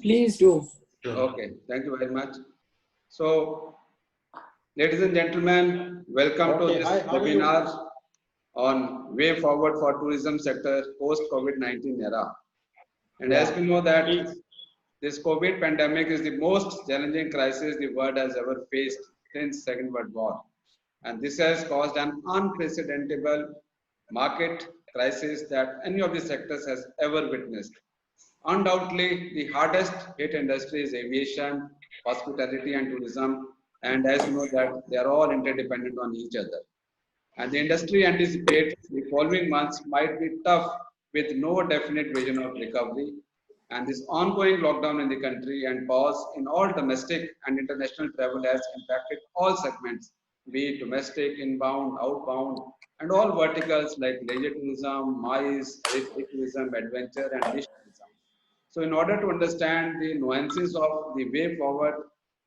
Please do. Okay, thank you very much. So, ladies and gentlemen, welcome to this webinar on way forward for tourism sector post COVID-19 era. And as we know that this COVID pandemic is the most challenging crisis the world has ever faced since Second World War. And this has caused an unprecedented market crisis that any of the sectors has ever witnessed. Undoubtedly, the hardest hit industry is aviation, hospitality, and tourism. And as you know that they are all interdependent on each other. And the industry anticipates the following months might be tough with no definite vision of recovery. And this ongoing lockdown in the country and pause in all domestic and international travel has impacted all segments, be it domestic, inbound, outbound, and all verticals like leisure tourism, MICE, heritage tourism, adventure, and niche tourism. So, in order to understand the nuances of the way forward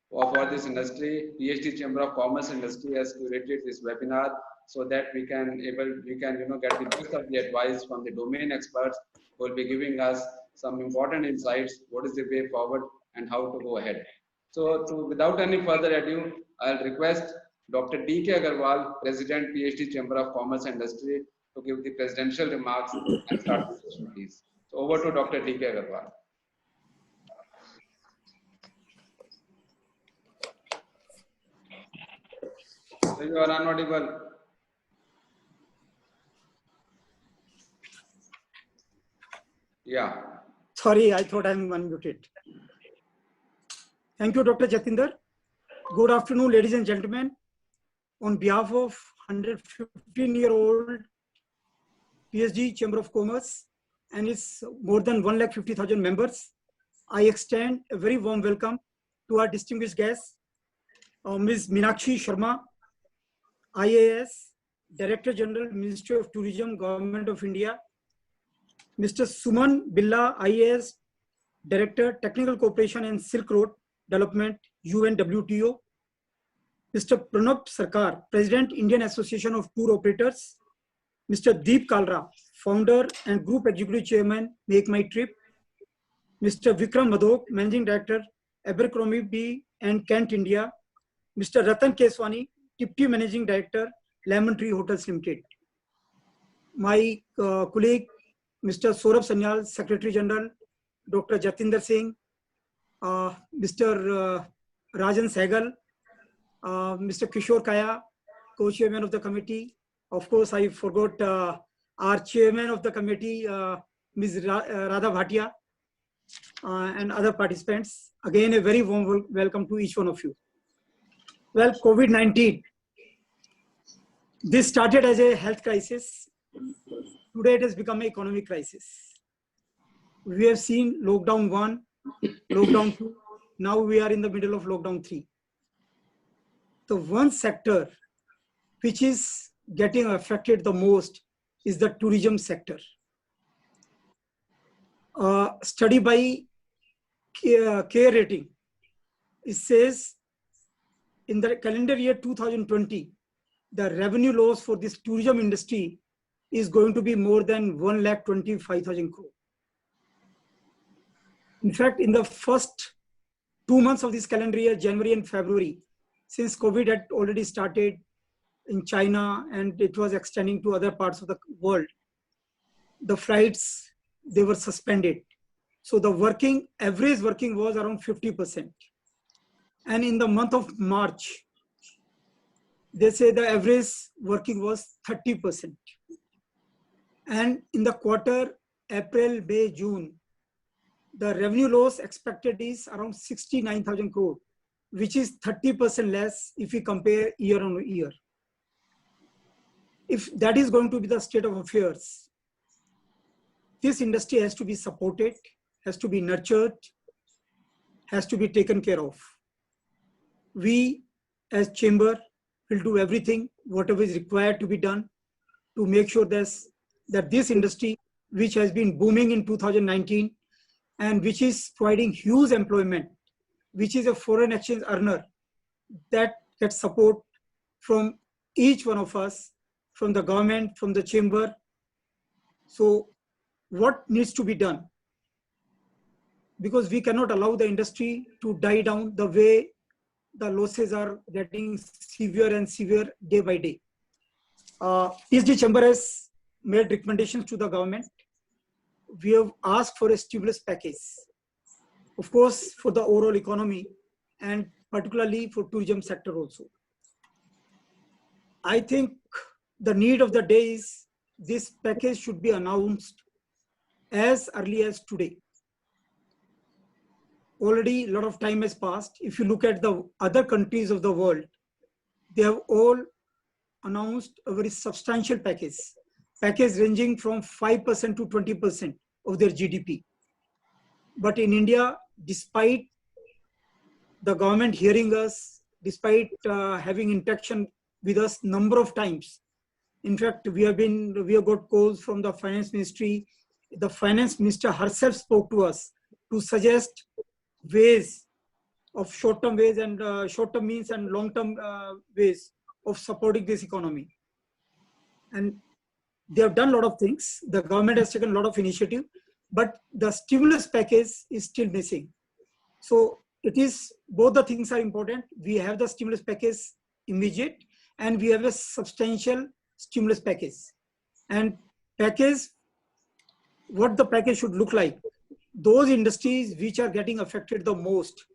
for this industry, PhD Chamber of Commerce industry has curated this webinar so that we can get the best of the advice from the domain experts who will be giving us some important insights. What is the way forward and how to go ahead? So, without any further ado, I'll request Dr. D.K. Agarwal, President, PhD Chamber of Commerce Industry, to give the presidential remarks and start the session, please. So, over to Dr. D.K. Agarwal. So you are unaudible. Yeah. Sorry, I thought I'm unmuted. Thank you, Dr. Jatinder. Good afternoon, ladies and gentlemen. On behalf of 115-year-old PhD Chamber of Commerce and its more than 150,000 members, I extend a very warm welcome to our distinguished guests, Ms. Meenakshi Sharma, IAS, Director General, Ministry of Tourism, Government of India, Mr. Suman Billa, IAS, Director, Technical Cooperation and Silk Road Development, UNWTO, Mr. Pranab Sarkar, President, Indian Association of Tour Operators, Mr. Deep Kalra, Founder and Group Executive Chairman, Make My Trip, Mr. Vikram Madhok, Managing Director, Abercrombie B and Kent India, Mr. Ratan Keswani, Deputy Managing Director, Lemon Tree Hotels Limited. My colleague, Mr. Saurabh Sanyal, Secretary General, Dr. Jatinder Singh, Mr. Rajan Sehgal, Mr. Kishore Kaya, Co-Chairman of the committee. Of course, I forgot our Chairman of the committee, Ms. Radha Bhatia, and other participants. Again, a very warm welcome to each one of you. Well, COVID-19, this started as a health crisis. Today it has become an economic crisis. We have seen lockdown 1, lockdown 2. Now we are in the middle of lockdown 3. The one sector which is getting affected the most is the tourism sector. Study by Care Rating, it says in the calendar year 2020, the revenue loss for this tourism industry is going to be more than 1,25,000 crore. In fact, in the first 2 months of this calendar year, January and February, since COVID had already started in China and it was extending to other parts of the world, the flights, they were suspended. So the average working was around 50%. And in the month of March, they say the average working was 30%. And in the quarter, April, May, June, the revenue loss expected is around 69,000 crore, which is 30% less if we compare year on year. If that is going to be the state of affairs, this industry has to be supported, has to be nurtured, has to be taken care of. We as chamber will do everything, whatever is required to be done to make sure that this industry, which has been booming in 2019 and which is providing huge employment, which is a foreign exchange earner, that gets support from each one of us, from the government, from the chamber. So what needs to be done? because we cannot allow the industry to die down the way the losses are getting severe and severe day by day. PSG Chamber has made recommendations to the government. We have asked for a stimulus package, of course, for the overall economy and particularly for tourism sector also. I think the need of the day is this package should be announced as early as today. Already a lot of time has passed. If you look at the other countries of the world, they have all announced a very substantial package ranging from 5% to 20% of their GDP. But in India, despite the government hearing us, despite having interaction with us number of times, in fact, we have got calls from the finance ministry. The finance minister herself spoke to us to suggest ways of short-term ways and short-term means and long-term ways of supporting this economy. And they have done a lot of things. The government has taken a lot of initiative, but the stimulus package is still missing. So it is, both the things are important. We have the stimulus package immediate, and we have a substantial stimulus package. And package, what the package should look like, those industries which are getting affected the most,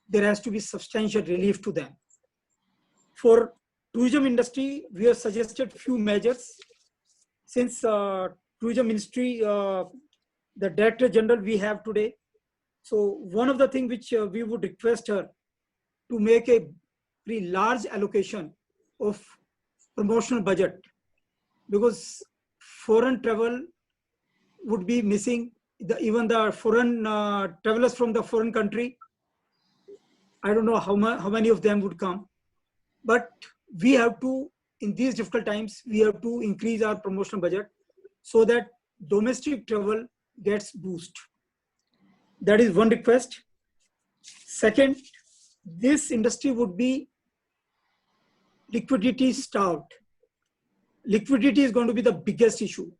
there has to be substantial relief to them. For tourism industry, we have suggested few measures. Since tourism ministry, the director general we have today, so one of the things which we would request her to make a very large allocation of promotional budget, because foreign travel would be missing. Even the foreign travelers from the foreign country, I don't know how many of them would come, but we have to, in these difficult times, we have to increase our promotional budget so that domestic travel gets boost. That is one request. Second, this industry would be liquidity starved. Liquidity is going to be the biggest issue.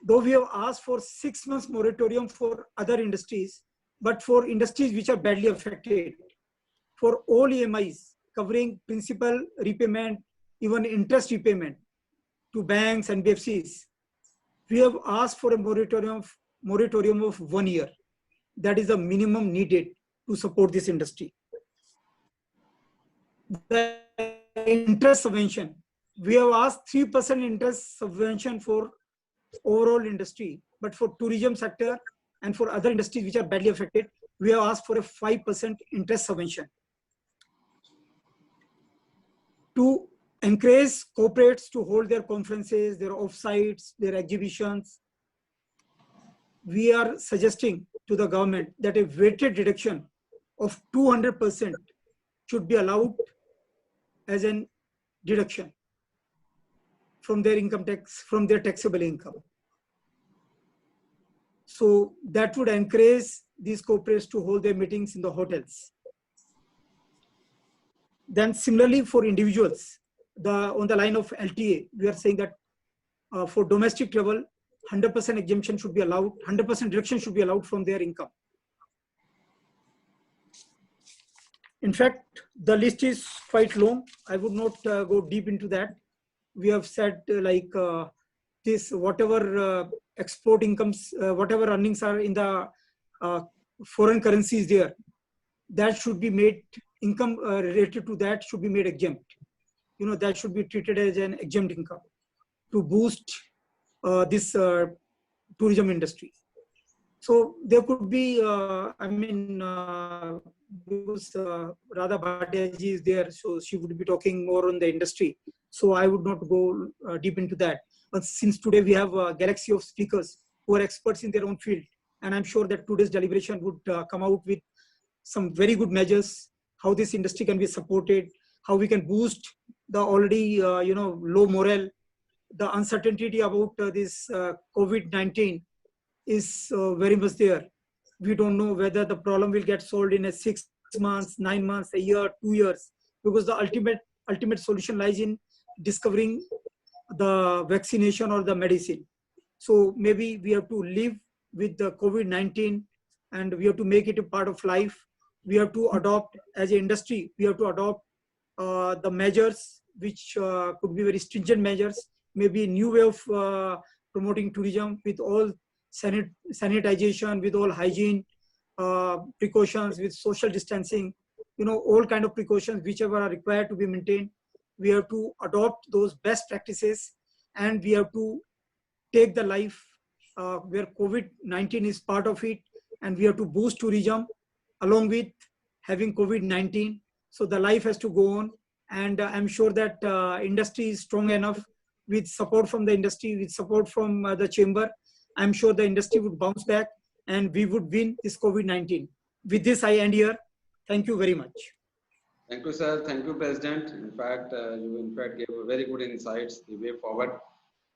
Though we have asked for 6 months moratorium for other industries, but for industries which are badly affected, for all EMIs covering principal repayment, even interest repayment to banks and BFCs, we have asked for a moratorium of 1 year. That is the minimum needed to support this industry. The interest subvention, we have asked 3% interest subvention for overall industry, but for tourism sector and for other industries which are badly affected, we have asked for a 5% interest subvention. To encourage corporates to hold their conferences, their offsites, their exhibitions, we are suggesting to the government that a weighted deduction of 200% should be allowed as an deduction from their income tax, from their taxable income. So that would encourage these corporates to hold their meetings in the hotels. Then similarly for individuals, on the line of LTA, we are saying that for domestic travel, 100% exemption should be allowed, 100% deduction should be allowed from their income. In fact, the list is quite long. I would not go deep into that. We have said this, whatever export incomes, whatever earnings are in the foreign currencies there, that should be made, income related to that should be made exempt. You know, that should be treated as an exempt income to boost this tourism industry. So there could be, because Radha Bhatia is there, so she would be talking more on the industry. So I would not go deep into that. But since today we have a galaxy of speakers who are experts in their own field, and I'm sure that today's deliberation would come out with some very good measures, how this industry can be supported, how we can boost the already low morale. The uncertainty about this COVID-19 is very much there. We don't know whether the problem will get solved in 6 months, 9 months, a year, 2 years, because the ultimate solution lies in discovering the vaccination or the medicine. So maybe we have to live with the COVID-19 and we have to make it a part of life. We have to adopt, as an industry, we have to adopt the measures which could be very stringent measures, maybe new way of promoting tourism with all sanitization, with all hygiene precautions, with social distancing, all kind of precautions whichever are required to be maintained. We have to adopt those best practices, and we have to take the life where COVID-19 is part of it, and we have to boost tourism along with having COVID-19. So the life has to go on, and I'm sure that industry is strong enough, with support from the industry, with support from the chamber. I'm sure the industry would bounce back and we would win this COVID-19. With this, I end here. Thank you very much. Thank you, sir. Thank you, President. In fact, you gave very good insights the way forward.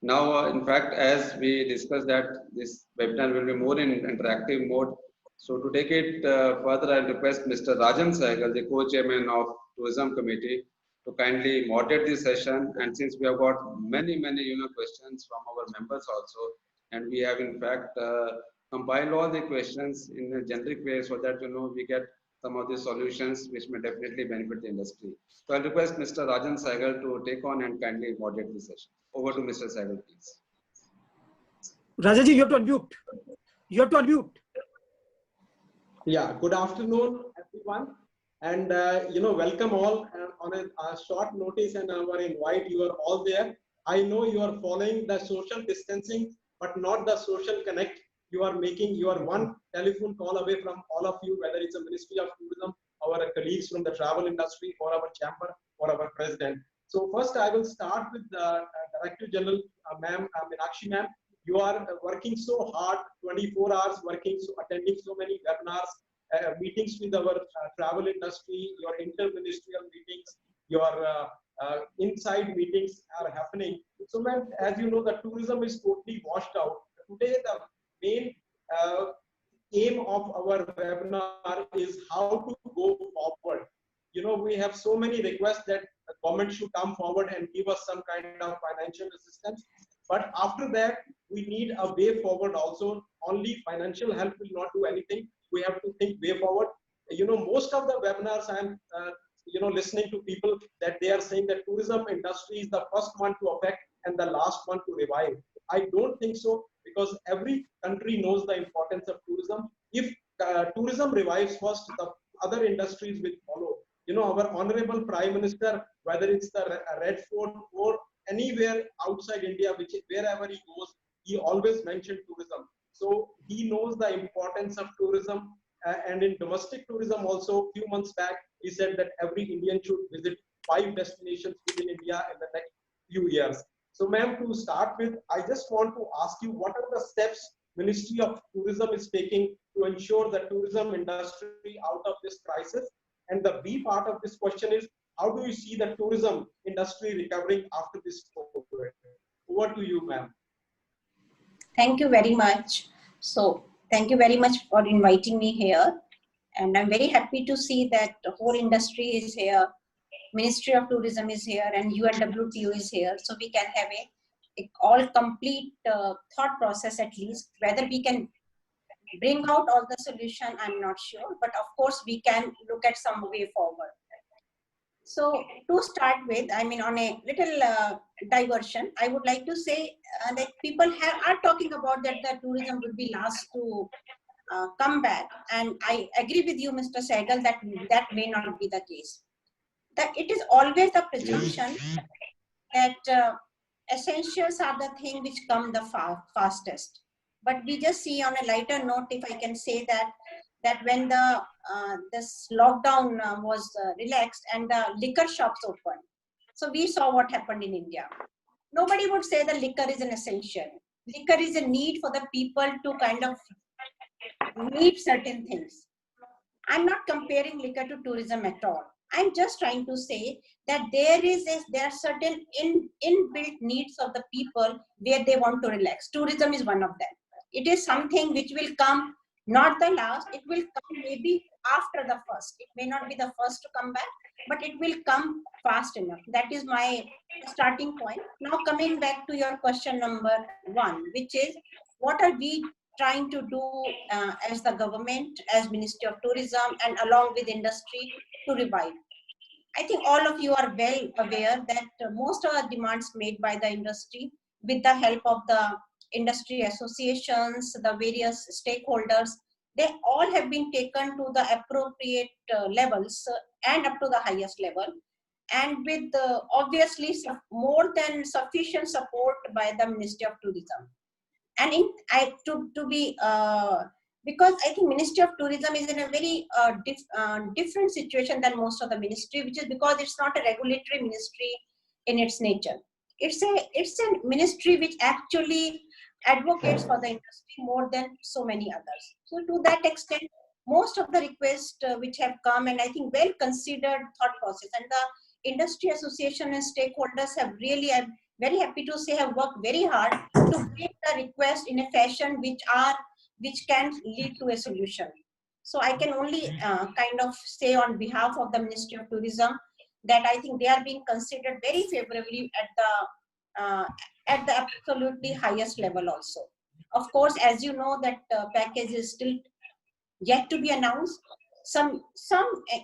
Now, in fact, as we discussed that this webinar will be more in interactive mode. So to take it further, I request Mr. Rajan Sehgal, the co-chairman of Tourism Committee, to kindly moderate this session. And since we have got many questions from our members also, and we have in fact compiled all the questions in a generic way so that we get some of the solutions which may definitely benefit the industry. So I'll request Mr. Rajan Sehgal to take on and kindly moderate the session. Over to Mr. Sehgal, please. Rajaji, you have to unmute. You have to unmute. Yeah, good afternoon, everyone. And, welcome all on a short notice and our invite. You are all there. I know you are following the social distancing, but not the social connect. You are one telephone call away from all of you, whether it's a Ministry of Tourism, our colleagues from the travel industry, or our chamber, or our president. So first, I will start with the Director General, Ma'am Meenakshi Ma'am. You are working so hard, 24 hours working, attending so many webinars, meetings with our travel industry, your inter-ministerial meetings, your inside meetings are happening. So ma'am, as you know, the tourism is totally washed out. Today, the main aim of our webinar is how to go forward. We have so many requests that the government should come forward and give us some kind of financial assistance. But after that, we need a way forward also. Only financial help will not do anything. We have to think way forward. Most of the webinars I'm, listening to people that they are saying that tourism industry is the first one to affect and the last one to revive. I don't think so, because every country knows the importance of tourism. If tourism revives first, the other industries will follow. Our honorable Prime Minister, whether it's the Red Fort or anywhere outside India, wherever he goes, he always mentioned tourism. So he knows the importance of tourism. And in domestic tourism also, a few months back, he said that every Indian should visit 5 destinations within India in the next few years. So ma'am, to start with, I just want to ask you, what are the steps Ministry of Tourism is taking to ensure the tourism industry out of this crisis? And the B part of this question is, how do you see the tourism industry recovering after this COVID? Over to you, ma'am. Thank you very much. So thank you very much for inviting me here. And I'm very happy to see that the whole industry is here. Ministry of Tourism is here and UNWTO is here. So we can have a all complete thought process, at least. Whether we can bring out all the solution, I'm not sure. But of course, we can look at some way forward. So to start with, I mean, on a little diversion, I would like to say that people are talking about that the tourism will be last to come back. And I agree with you, Mr. Sehgal, that that may not be the case. That it is always the presumption that essentials are the thing which come the fastest. But we just see on a lighter note, if I can say that when the this lockdown was relaxed and the liquor shops opened, so we saw what happened in India. Nobody would say the liquor is an essential. Liquor is a need for the people to kind of need certain things. I'm not comparing liquor to tourism at all. I'm just trying to say that there are certain inbuilt needs of the people where they want to relax. Tourism is one of them. It is something which will come, not the last, it will come maybe after the first. It may not be the first to come back, but it will come fast enough. That is my starting point. Now coming back to your question number 1, which is, what are we trying to do as the government, as Ministry of Tourism, and along with industry to revive. I think all of you are well aware that most of the demands made by the industry, with the help of the industry associations, the various stakeholders, they all have been taken to the appropriate levels and up to the highest level, and with obviously more than sufficient support by the Ministry of Tourism. And to be because I think Ministry of Tourism is in a very different situation than most of the ministry, which is because it's not a regulatory ministry in its nature. It's a ministry which actually advocates for the industry more than so many others. So to that extent, most of the requests which have come, and I think well considered thought process, and the industry association and stakeholders have really, I'm very happy to say, have worked very hard to bring the request in a fashion which can lead to a solution. So I can only kind of say on behalf of the Ministry of Tourism that I think they are being considered very favorably at the absolutely highest level also. Of course, as you know, that package is still yet to be announced. Some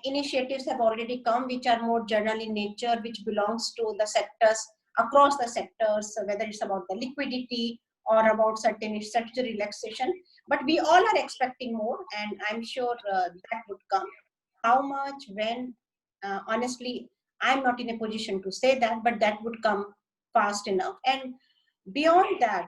initiatives have already come which are more general in nature, which belongs to the sectors, across the sectors, whether it's about the liquidity or about certain statutory relaxation. But we all are expecting more, and I'm sure that would come. How much, when, honestly, I'm not in a position to say that, but that would come fast enough. And beyond that,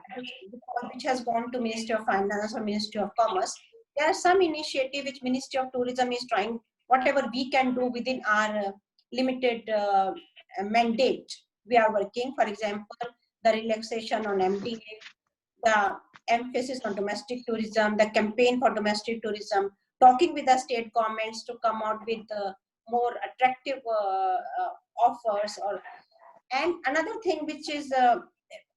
which has gone to Ministry of Finance or Ministry of Commerce, there are some initiative which Ministry of Tourism is trying, whatever we can do within our limited mandate. We are working, for example, the relaxation on MDA, the emphasis on domestic tourism, the campaign for domestic tourism, talking with the state governments to come out with more attractive offers. And another thing which is,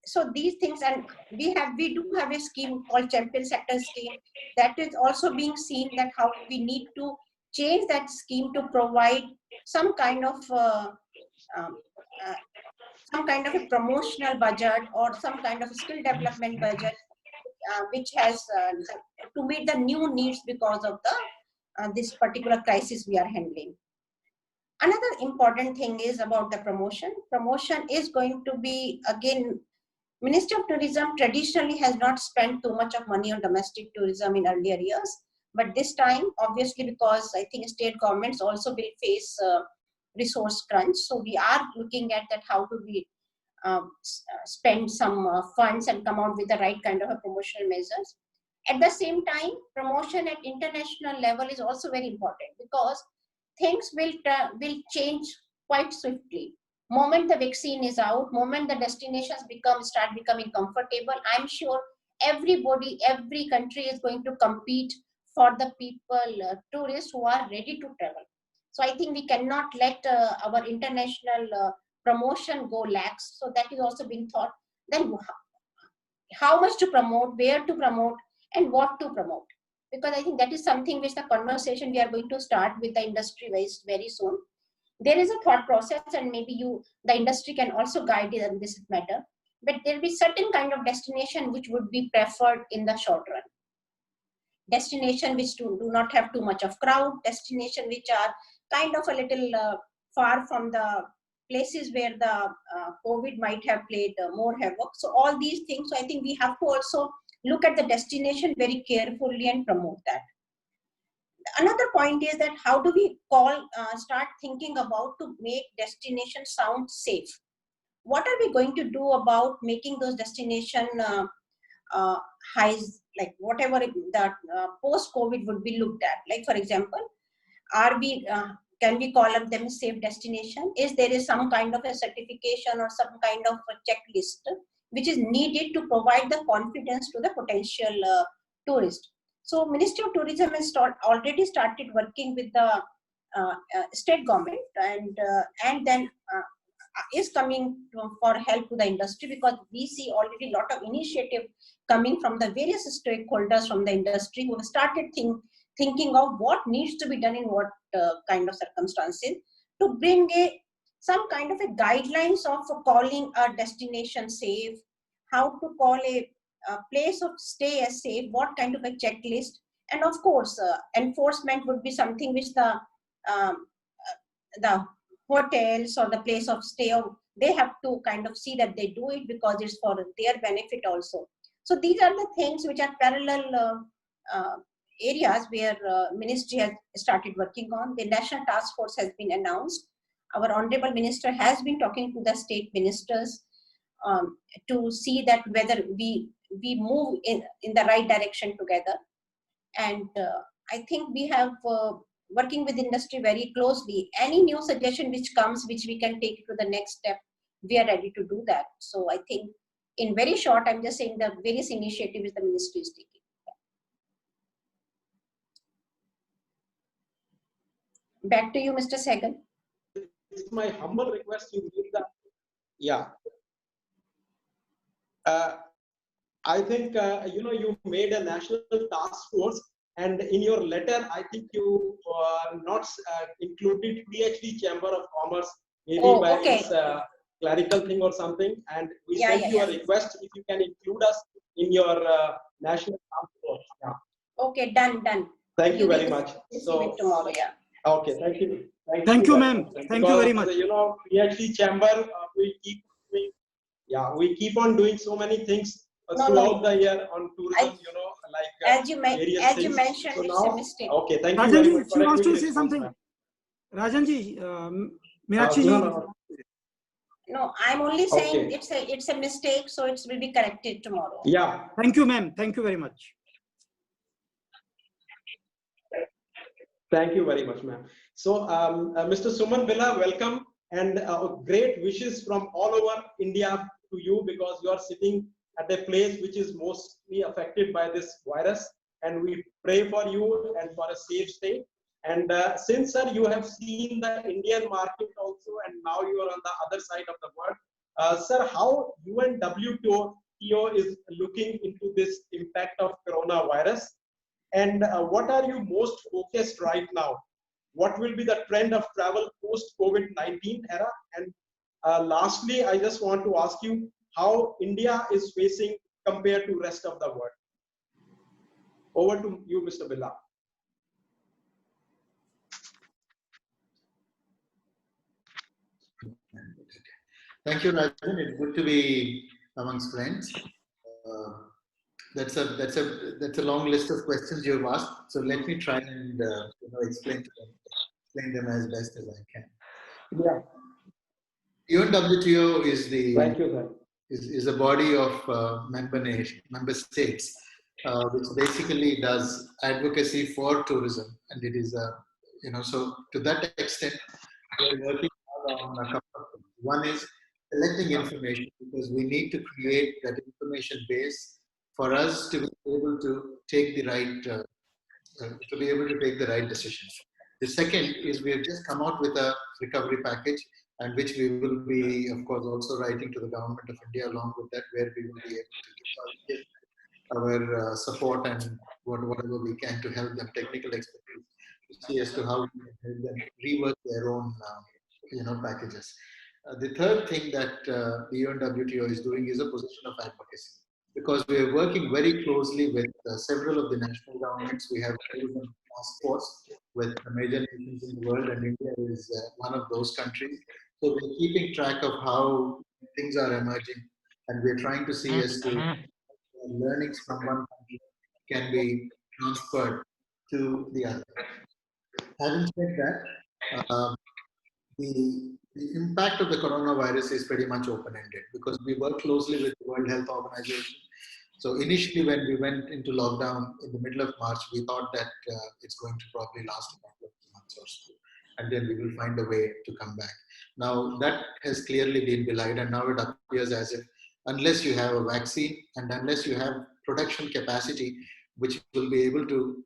so these things, and we do have a scheme called Champion Sector Scheme that is also being seen, that how we need to change that scheme to provide some kind of a promotional budget or some kind of skill development budget, which has to meet the new needs because of the this particular crisis we are handling. Another important thing is about the promotion. Promotion is going to be, again, Ministry of Tourism traditionally has not spent too much of money on domestic tourism in earlier years, but this time, obviously, because I think state governments also will face resource crunch. So we are looking at that, how do we spend some funds and come out with the right kind of a promotional measures. At the same time, promotion at international level is also very important, because things will change quite swiftly. Moment the vaccine is out, moment the destinations start becoming comfortable, I'm sure everybody, every country is going to compete for the people, tourists who are ready to travel. So I think we cannot let our international promotion go lax. So that is also being thought. Then how much to promote, where to promote, and what to promote. Because I think that is something which the conversation we are going to start with the industry very soon. There is a thought process, and maybe the industry can also guide it in this matter. But there will be certain kind of destination which would be preferred in the short run. Destination which do not have too much of crowd, destination which are kind of a little far from the places where the COVID might have played more havoc. So all these things, so I think we have to also look at the destination very carefully and promote that. Another point is that how do we start thinking about to make destination sound safe? What are we going to do about making those destination highs, like whatever that post-COVID would be looked at? Like, for example, can we call up them safe destination? Is there some kind of a certification or some kind of a checklist which is needed to provide the confidence to the potential tourist? So Ministry of Tourism has already started working with the state government, and then is coming for help to the industry, because we see already a lot of initiative coming from the various stakeholders from the industry who have started thinking of what needs to be done in what kind of circumstances to bring some kind of a guidelines of calling a destination safe, how to call a place of stay as safe, what kind of a checklist, and of course, enforcement would be something which the hotels or the place of stay, they have to kind of see that they do it because it's for their benefit also. So these are the things which are parallel areas where ministry has started working on. The national task force has been announced. Our honorable minister has been talking to the state ministers to see that whether we move in the right direction together. And I think we have working with industry very closely. Any new suggestion which comes, which we can take to the next step, we are ready to do that. So I think in very short, I'm just saying the various initiatives the ministry is taking. Back to you, Mr. Sehgal. It's my humble request you read that. Yeah. I think, you made a national task force, and in your letter, I think you not included PhD Chamber of Commerce, maybe by its clerical thing or something. And we sent you a request if you can include us in your national task force. Yeah. Okay, done. Thank you very much. So tomorrow, yeah. Okay, thank you. Thank you, ma'am. Thank you very much. PhD Chamber, we keep on doing so many things throughout the year on tourism, as you mentioned, so it's a mistake. Okay, thank Rajan you very much. She wants to say something. Rajanji, Meenakshi ji. No, I'm only saying it's a mistake, so it will be corrected tomorrow. Yeah. Thank you, ma'am. Thank you very much. Thank you very much, ma'am. So, Mr. Suman Villa, welcome, and great wishes from all over India to you, because you are sitting at a place which is mostly affected by this virus, and we pray for you and for a safe stay. And since, sir, you have seen the Indian market also, and now you are on the other side of the world, sir, how UNWTO is looking into this impact of coronavirus, and what are you most focused right now? What will be the trend of travel post COVID-19 era? And lastly, I just want to ask you how India is facing compared to rest of the world. Over to you, Mr. Villa. Thank you, Rajan. It's good to be amongst friends. That's a long list of questions you've asked. So let me try and explain them as best as I can. Yeah. UNWTO is Thank you, sir. is a body of member states, which basically does advocacy for tourism, and it is so to that extent we're working on a couple of things. One is collecting information, because we need to create that information base for us to be able to take the right decisions. The second is we have just come out with a recovery package, and which we will be, of course, also writing to the government of India along with that, where we will be able to give our support and whatever we can to help them, technical expertise, to see as to how we can help them rework their own packages. The third thing that the UNWTO is doing is a position of advocacy, because we are working very closely with several of the national governments. We have a tourism task force with the major nations in the world, and India is one of those countries. So we're keeping track of how things are emerging, and we're trying to see as to learnings from one country can be transferred to the other. Having said that, the impact of the coronavirus is pretty much open-ended, because we work closely with the World Health Organization. So initially, when we went into lockdown in the middle of March, we thought that it's going to probably last a couple of months or so, and then we will find a way to come back. Now that has clearly been belied, and now it appears as if unless you have a vaccine and unless you have production capacity, which will be able to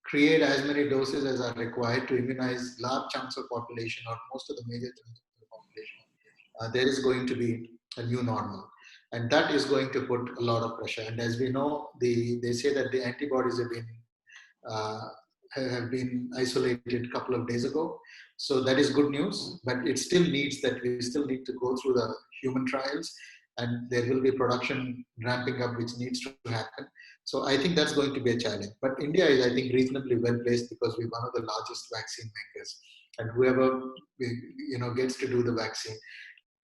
create as many doses as are required to immunize large chunks of population or most of the major chunks of the population, there is going to be a new normal. And that is going to put a lot of pressure. And as we know, they say that the antibodies have been isolated a couple of days ago. So that is good news, but it still needs that we still need to go through the human trials. and there will be production ramping up which needs to happen. So I think that's going to be a challenge. But India is, I think, reasonably well placed because we're one of the largest vaccine makers, and whoever gets to do the vaccine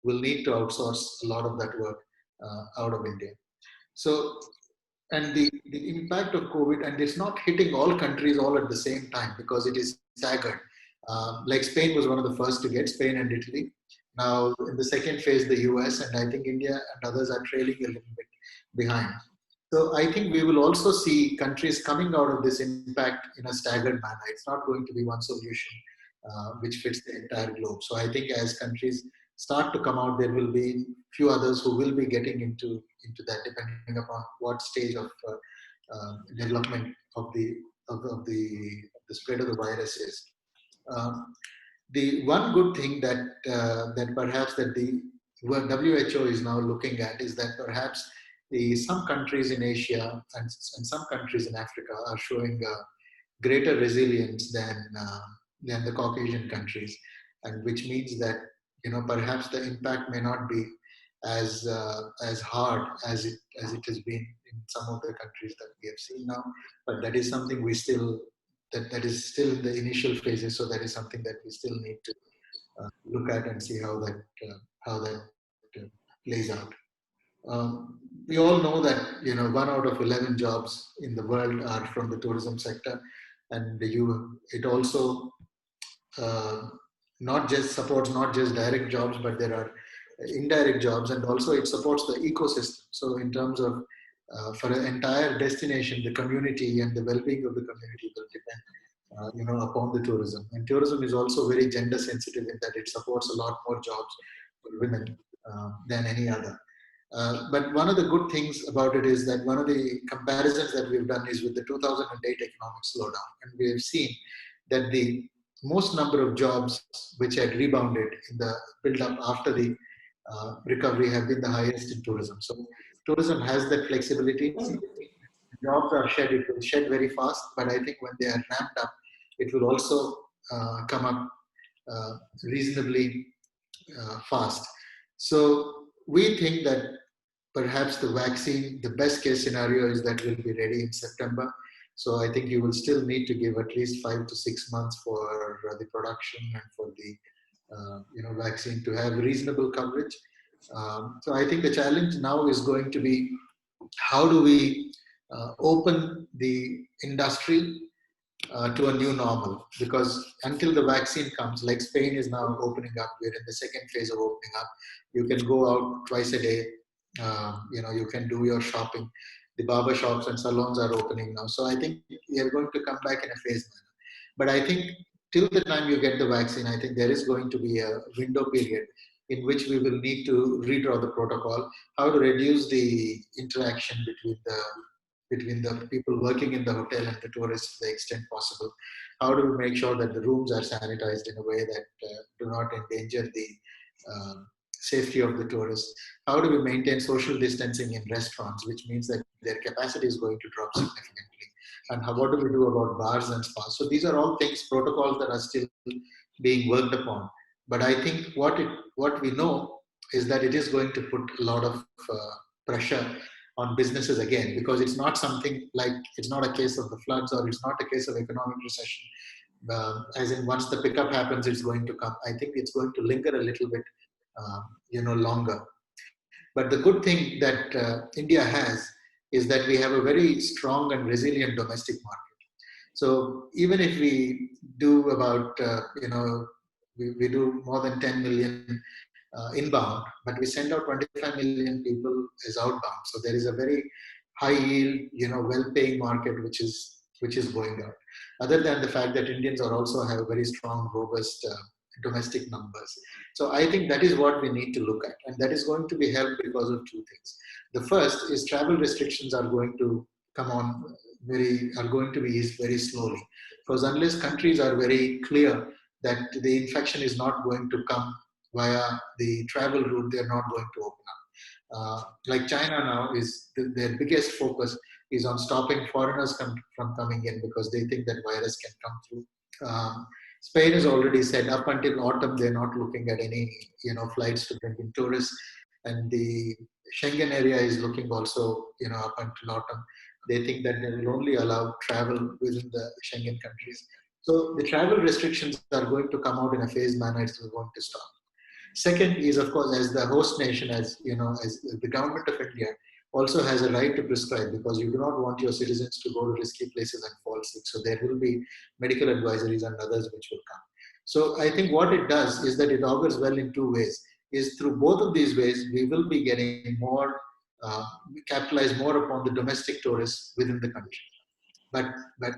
will need to outsource a lot of that work out of India. So, and the impact of COVID, and it's not hitting all countries all at the same time because it is staggered. Like Spain was one of the first to get, Spain and Italy. Now in the second phase, the US, and I think India and others are trailing a little bit behind. So I think we will also see countries coming out of this impact in a staggered manner. It's not going to be one solution which fits the entire globe. So I think as countries start to come out, there will be few others who will be getting into that, depending upon what stage of development of the spread of the virus is. The one good thing that perhaps that the WHO is now looking at is that perhaps some countries in Asia and some countries in Africa are showing greater resilience than the Caucasian countries, and which means that perhaps the impact may not be as hard as it has been in some of the countries that we have seen now. But that is something we still that is still in the initial phases. So that is something that we still need to look at and see how that plays out. We all know that 1 out of 11 jobs in the world are from the tourism sector, and it also not just supports not just direct jobs, but there are indirect jobs, and also it supports the ecosystem. So in terms of for an entire destination, the community and the well-being of the community will depend upon the tourism. And tourism is also very gender sensitive in that it supports a lot more jobs for women than any other. But one of the good things about it is that one of the comparisons that we've done is with the 2008 economic slowdown. And we have seen that the most number of jobs which had rebounded in the build-up after the recovery have been the highest in tourism. So tourism has that flexibility. Jobs are shed, it will shed very fast, but I think when they are ramped up, it will also come up reasonably fast. So we think that perhaps the vaccine, the best case scenario is that will be ready in September. So I think you will still need to give at least 5 to 6 months for the production and for the vaccine to have reasonable coverage. So I think the challenge now is going to be how do we open the industry to a new normal, because until the vaccine comes, like Spain is now opening up, we're in the second phase of opening up. You can go out twice a day. You can do your shopping. The barber shops and salons are opening now. So I think we are going to come back in a phased manner. But I think till the time you get the vaccine, I think there is going to be a window period in which we will need to redraw the protocol, how to reduce the interaction between the people working in the hotel and the tourists to the extent possible. How do we make sure that the rooms are sanitized in a way that do not endanger the safety of the tourists? How do we maintain social distancing in restaurants, which means that their capacity is going to drop significantly? And what do we do about bars and spas? So these are all things, protocols that are still being worked upon. But I think what we know is that it is going to put a lot of pressure on businesses again, because it's not something like, it's not a case of the floods, or it's not a case of economic recession. As in once the pickup happens, it's going to come. I think it's going to linger a little bit longer. But the good thing that India has is that we have a very strong and resilient domestic market. So even if we do about, we do more than 10 million inbound, but we send out 25 million people as outbound. So there is a very high yield, well-paying market which is going out. Other than the fact that Indians are also have very strong, robust domestic numbers. So I think that is what we need to look at, and that is going to be helped because of two things. The first is travel restrictions are going to come on are going to be eased very slowly, because unless countries are very clear that the infection is not going to come via the travel route, they're not going to open up. Like China now their biggest focus is on stopping foreigners from coming in, because they think that virus can come through. Spain has already said up until autumn, they're not looking at any, flights to bring in tourists. and the Schengen area is looking also, up until autumn. They think that they will only allow travel within the Schengen countries. So the travel restrictions are going to come out in a phased manner. It's going to stop. Second is, of course, as the host nation, as the government of India also has a right to prescribe, because you do not want your citizens to go to risky places and fall sick. So there will be medical advisories and others which will come. So I think what it does is that it augurs well in two ways. Is through both of these ways, we will be getting more, capitalize more upon the domestic tourists within the country. But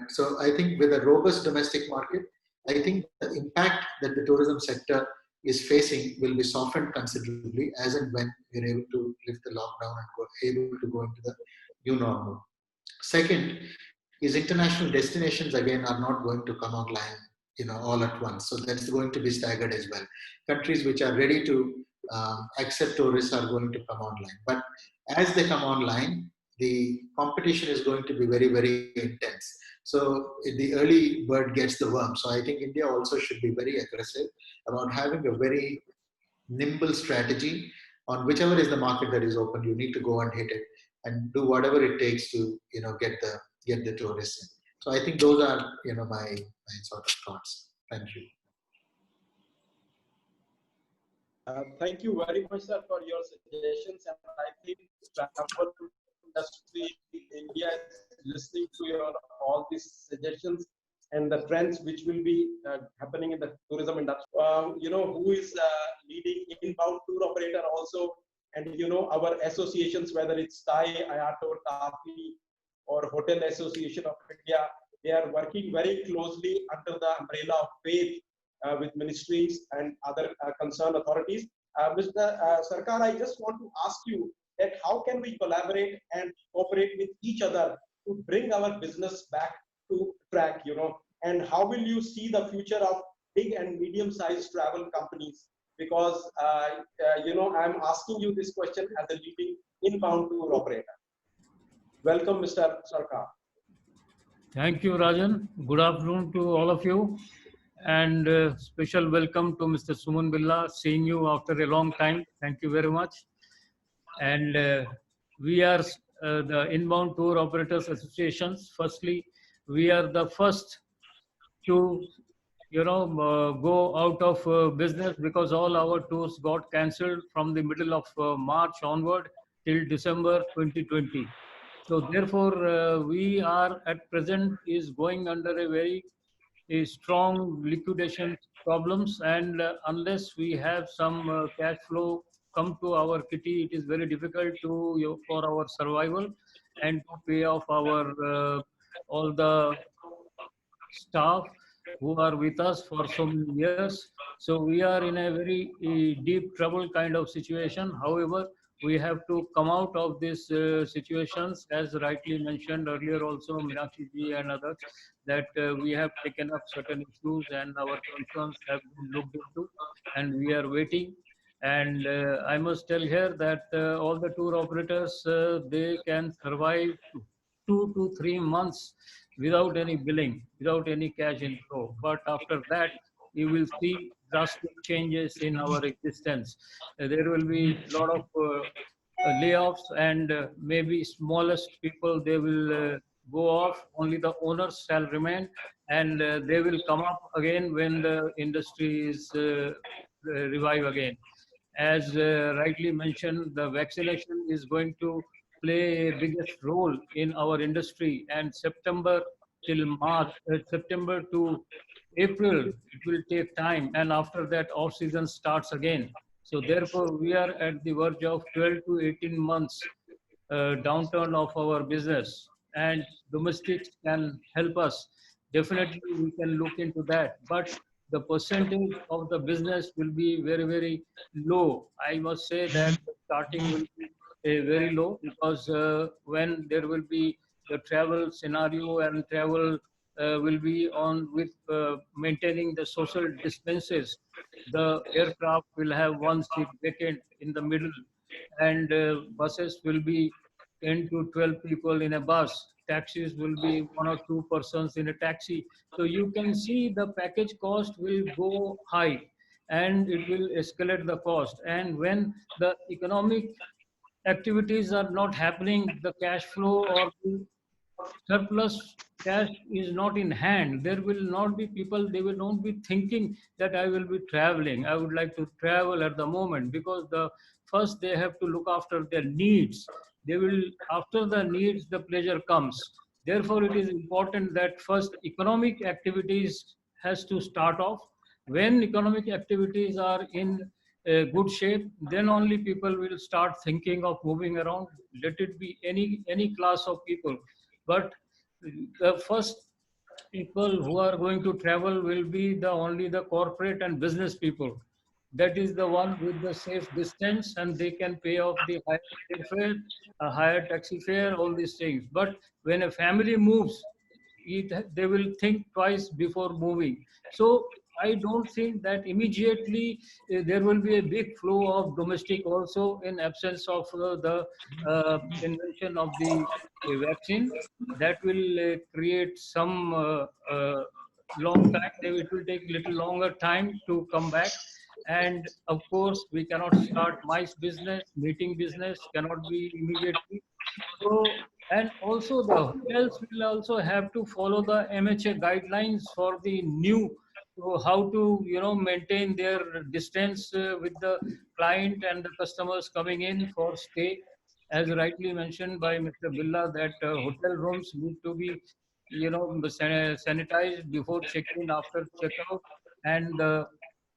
so I think with a robust domestic market, I think the impact that the tourism sector is facing will be softened considerably as and when we're able to lift the lockdown and able to go into the new normal. Second is international destinations again are not going to come online, all at once. So that's going to be staggered as well. Countries which are ready to accept tourists are going to come online. But as they come online, the competition is going to be very, very intense. So the early bird gets the worm. So I think India also should be very aggressive about having a very nimble strategy on whichever is the market that is open. You need to go and hit it and do whatever it takes to get the tourists in. So I think those are my sort of thoughts. Thank you. Thank you very much, sir, for your suggestions. And I think travel industry India is listening to all these suggestions and the trends which will be happening in the tourism industry. Who is leading inbound tour operator also, and our associations, whether it's TAI, IATA, TAFI, or Hotel Association of India, they are working very closely under the umbrella of faith with ministries and other concerned authorities. Mr. Sarkar, I just want to ask you that how can we collaborate and cooperate with each other to bring our business back to track, and how will you see the future of big and medium-sized travel companies? Because, I'm asking you this question as a leading inbound tour operator. Welcome, Mr. Sarkar. Thank you, Rajan. Good afternoon to all of you. And special welcome to Mr. Suman Birla, seeing you after a long time. Thank you very much. And we are the Inbound Tour Operators Associations. Firstly, we are the first to go out of business because all our tours got cancelled from the middle of March onward till December 2020. So therefore, we are at present is going under a very strong liquidation problems, and unless we have some cash flow come to our kitty, it is very difficult to for our survival and to pay off our all the staff who are with us for so many years. So we are in a very deep trouble kind of situation. However, we have to come out of these situations, as rightly mentioned earlier also, Meenakshi ji and others, that we have taken up certain issues and our concerns have been looked into, and we are waiting. And I must tell here that all the tour operators, they can survive 2 to 3 months without any billing, without any cash inflow. But after that, you will see drastic changes in our existence. There will be a lot of layoffs, and maybe smallest people, they will go off. Only the owners shall remain, and they will come up again when the industry is revive again. As rightly mentioned, the vaccination is going to play a biggest role in our industry, and September till March, September to April, it will take time, and after that off season starts again. So therefore, we are at the verge of 12 to 18 months downturn of our business, and domestics can help us. Definitely, we can look into that, but the percentage of the business will be very, very low. I must say that the starting will be very low, because when there will be the travel scenario and travel will be on with maintaining the social distances, the aircraft will have one seat vacant in the middle, and buses will be 10 to 12 people in a bus. Taxis will be 1 or 2 persons in a taxi. So you can see the package cost will go high. and it will escalate the cost. And when the economic activities are not happening, the cash flow or the surplus cash is not in hand, there will not be people, they will not be thinking that I will be traveling, I would like to travel at the moment, because the first they have to look after their needs. They will, after the needs, the pleasure comes. Therefore, it is important that first economic activities has to start off. When economic activities are in a good shape, then only people will start thinking of moving around. Let it be any class of people, but the first people who are going to travel will be the only the corporate and business people. That is the one with the safe distance, and they can pay off the higher fare, a higher taxi fare, all these things. But when a family moves, they will think twice before moving. So I don't think that immediately there will be a big flow of domestic also, in absence of the invention of the vaccine. That will create some long time. It will take little longer time to come back. And of course, we cannot start mice business, meeting business cannot be immediately. So, and also the hotels will also have to follow the MHA guidelines for the new, so how to, maintain their distance with the client and the customers coming in for stay. As rightly mentioned by Mr. Billa, that hotel rooms need to be, sanitized before check-in, after check-out, and the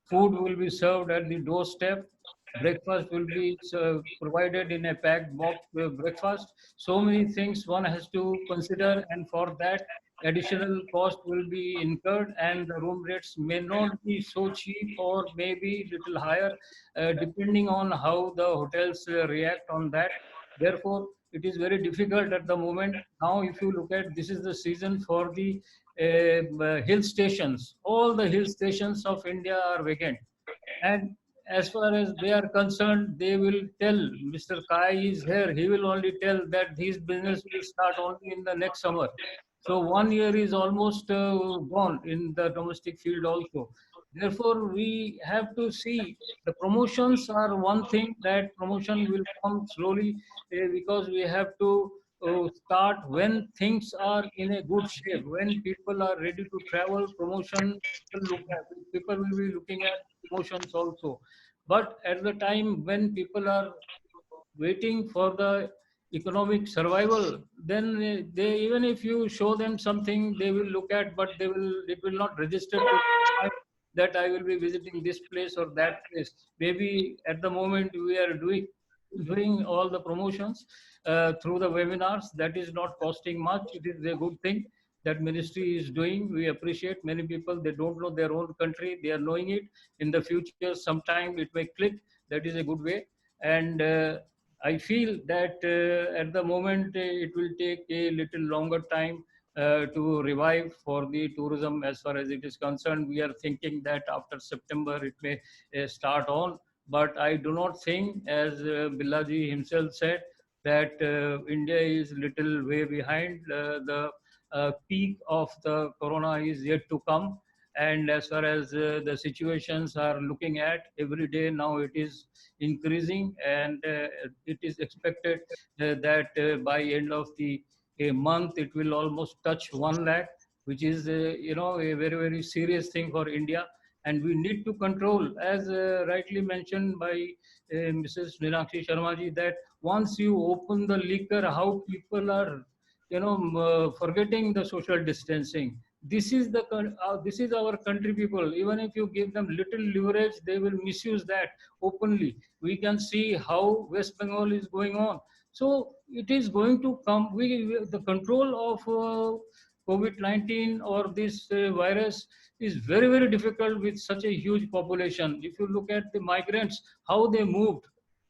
food will be served at the doorstep. Breakfast will be provided in a packed box breakfast. So many things one has to consider, and for that, additional cost will be incurred, and the room rates may not be so cheap, or maybe little higher, depending on how the hotels react on that. Therefore, it is very difficult at the moment. Now, if you look at, this is the season for the hill stations. All the hill stations of India are vacant. And as far as they are concerned, they will tell, Mr. Kai is here, he will only tell that his business will start only in the next summer. So 1 year is almost gone in the domestic field also. Therefore, we have to see, the promotions are one thing, that promotion will come slowly, because we have to start when things are in a good shape. When people are ready to travel, promotion people will be looking at promotions also. But at the time when people are waiting for the economic survival, then they, even if you show them something, they will look at, but it will not register to that I will be visiting this place or that place. Maybe at the moment we are doing all the promotions through the webinars. That is not costing much. It is a good thing that ministry is doing. We appreciate. Many people, they don't know their own country, they are knowing it. In the future, sometime it may click. That is a good way. And I feel that at the moment it will take a little longer time to revive for the tourism. As far as it is concerned, we are thinking that after September it may start on. But I do not think, as Billaji himself said, that India is little way behind. The peak of the corona is yet to come. And as far as the situations are looking at, every day now it is increasing, and it is expected that by end of the a month it will almost touch 1 lakh, which is a very, very serious thing for India. And we need to control, as rightly mentioned by Mrs. Meenakshi Sharma ji, that once you open the liquor, how people are forgetting the social distancing. This is this is our country people. Even if you give them little leverage, they will misuse that openly. We can see how West Bengal is going on. So it is going to come. The control of COVID-19 or this virus is very, very difficult with such a huge population. If you look at the migrants, how they moved,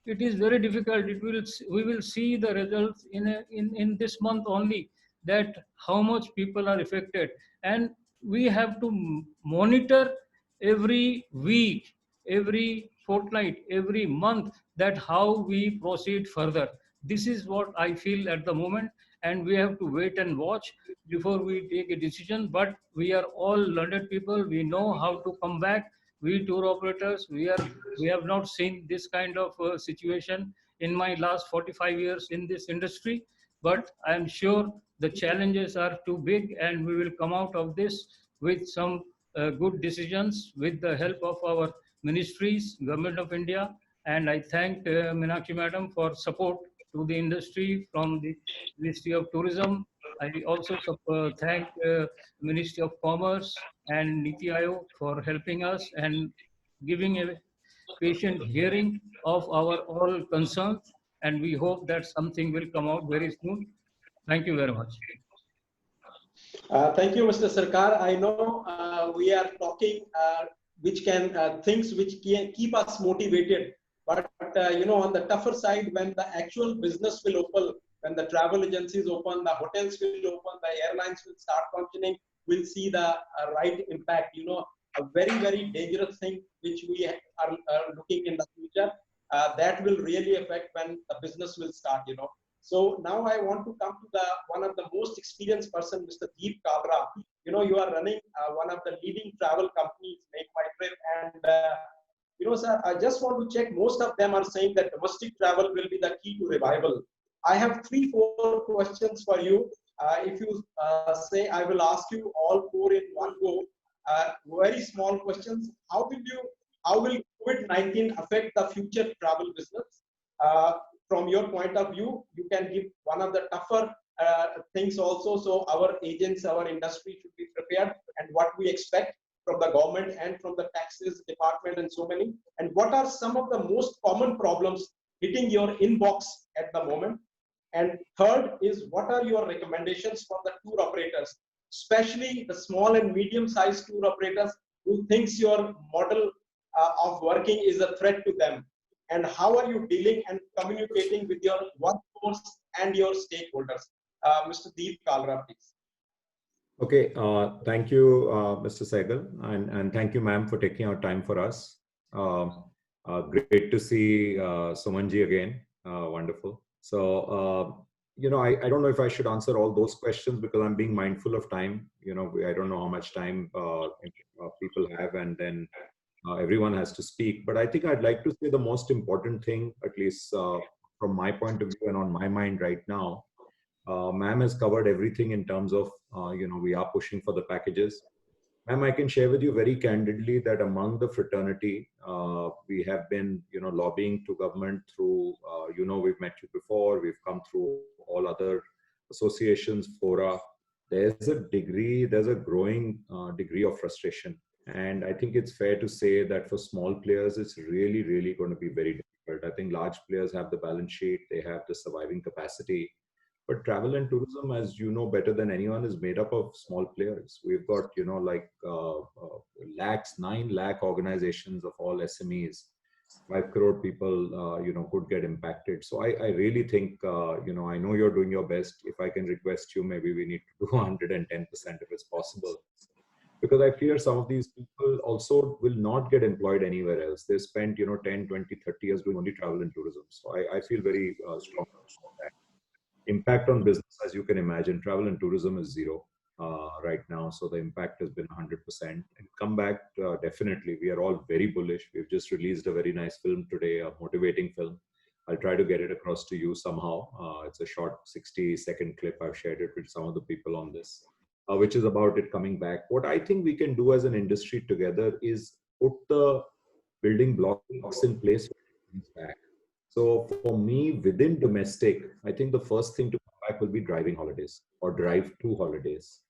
it is very difficult. We will see the results in this month only, that how much people are affected. And we have to monitor every week, every fortnight, every month, that how we proceed further. This is what I feel at the moment, and we have to wait and watch before we take a decision. But we are all learned people. We know how to come back. we tour operators, we have not seen this kind of situation in my last 45 years in this industry. But I am sure the challenges are too big, and we will come out of this with some good decisions with the help of our ministries, Government of India. And I thank Meenakshi Madam for support to the industry from the Ministry of Tourism. I also thank Ministry of Commerce and Niti Aayog for helping us and giving a patient hearing of our all concerns. And we hope that something will come out very soon. Thank you very much. Thank you, Mr. Sarkar. I know we are talking which can things which can keep us motivated, but on the tougher side, when the actual business will open, when the travel agencies open, the hotels will open, the airlines will start functioning, we'll see the right impact. A very, very dangerous thing which we are looking in the future, that will really affect when the business will start. So now I want to come to one of the most experienced person, Mr. Deep Kalra. You are running one of the leading travel companies, Make My Trip, and sir, I just want to check. Most of them are saying that domestic travel will be the key to revival. I have 3-4 questions for you. If you say, I will ask you all 4 in one go. Very small questions. How will COVID-19 affect the future travel business? From your point of view, you can give one of the tougher things also. So our agents, our industry should be prepared, and what we expect from the government and from the taxes department and so many. And what are some of the most common problems hitting your inbox at the moment? And third is, what are your recommendations for the tour operators, especially the small and medium-sized tour operators who thinks your model of working is a threat to them? And how are you dealing and communicating with your workforce and your stakeholders? Mr. Deep Kalra, please. Okay, thank you, Mr. Sehgal, and thank you, ma'am, for taking out time for us. Great to see Sumanji again. Wonderful. So, I don't know if I should answer all those questions because I'm being mindful of time. I don't know how much time people have, and then everyone has to speak. But I think I'd like to say the most important thing, at least from my point of view and on my mind right now, ma'am has covered everything in terms of, we are pushing for the packages. Ma'am, I can share with you very candidly that among the fraternity, we have been, lobbying to government through, we've met you before, we've come through all other associations, fora. There's a growing degree of frustration. And I think it's fair to say that for small players, it's really, really going to be very difficult. I think large players have the balance sheet, they have the surviving capacity. But travel and tourism, as you know better than anyone, is made up of small players. We've got, 9 lakh organizations of all SMEs. 5 crore people, could get impacted. So I really think, I know you're doing your best. If I can request you, maybe we need to do 110% if it's possible. Because I fear some of these people also will not get employed anywhere else. They spent, 10, 20, 30 years doing only travel and tourism. So I feel very strong about that. Impact on business, as you can imagine, travel and tourism is zero right now. So the impact has been 100%. And come back, definitely. We are all very bullish. We've just released a very nice film today, a motivating film. I'll try to get it across to you somehow. It's a short 60-second clip. I've shared it with some of the people on this, which is about it coming back. What I think we can do as an industry together is put the building blocks in place back. So for me, within domestic, I think the first thing to come back will be driving holidays or drive-to holidays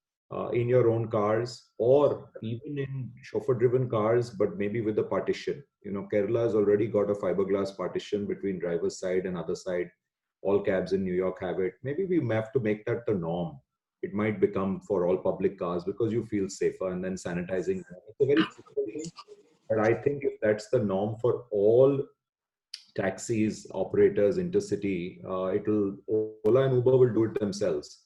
in your own cars, or even in chauffeur-driven cars, but maybe with a partition. Kerala has already got a fiberglass partition between driver's side and other side. All cabs in New York have it. Maybe we have to make that the norm. It might become for all public cars because you feel safer, and then sanitizing. It's a very simple thing. But I think if that's the norm for all taxis, operators, intercity, Ola and Uber will do it themselves.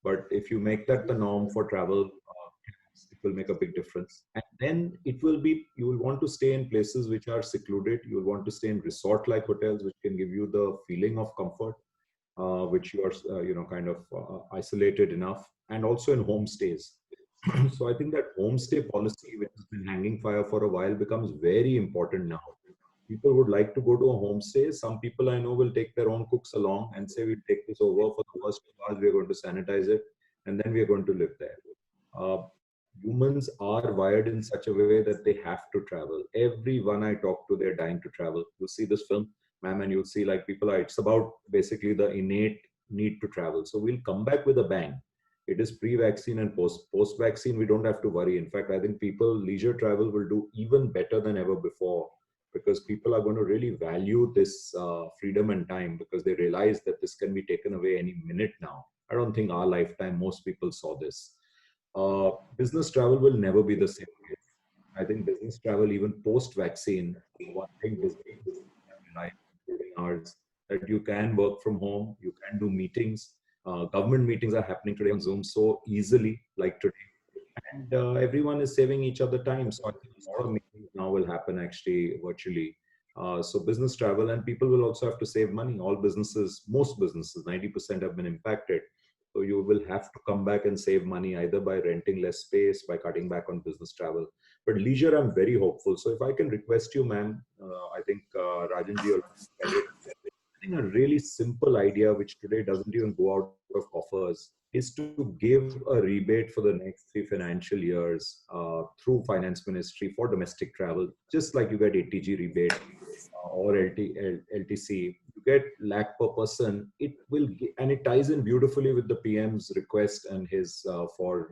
But if you make that the norm for travel, it will make a big difference. And then you will want to stay in places which are secluded. You will want to stay in resort-like hotels, which can give you the feeling of comfort, which you are, kind of isolated enough, and also in homestays. So I think that homestay policy, which has been hanging fire for a while, becomes very important now. People would like to go to a homestay. Some people I know will take their own cooks along and say, we'll take this over for the first 2 hours, we're going to sanitize it, and then we're going to live there. Humans are wired in such a way that they have to travel. Everyone I talk to, they're dying to travel. You see this film, ma'am, and you'll see like people are, it's about basically the innate need to travel. So we'll come back with a bang. It is pre-vaccine and post-vaccine. We don't have to worry. In fact, I think leisure travel will do even better than ever before, because people are going to really value this freedom and time, because they realize that this can be taken away any minute now. I don't think our lifetime, most people saw this. Business travel will never be the same. I think business travel, even post-vaccine, one thing business life, including ours, that you can work from home, you can do meetings. Government meetings are happening today on Zoom so easily, like today. And everyone is saving each other time. So I think a lot of meetings now will happen actually virtually. So business travel, and people will also have to save money. All businesses, most businesses, 90% have been impacted. So you will have to come back and save money either by renting less space, by cutting back on business travel. But leisure, I'm very hopeful. So if I can request you, ma'am, I think Rajanji, I think a really simple idea, which today doesn't even go out of coffers, is to give a rebate for the next 3 financial years through Finance Ministry for domestic travel, just like you get ATG rebate or LTC. You get lakh per person. It will, and it ties in beautifully with the PM's request and his for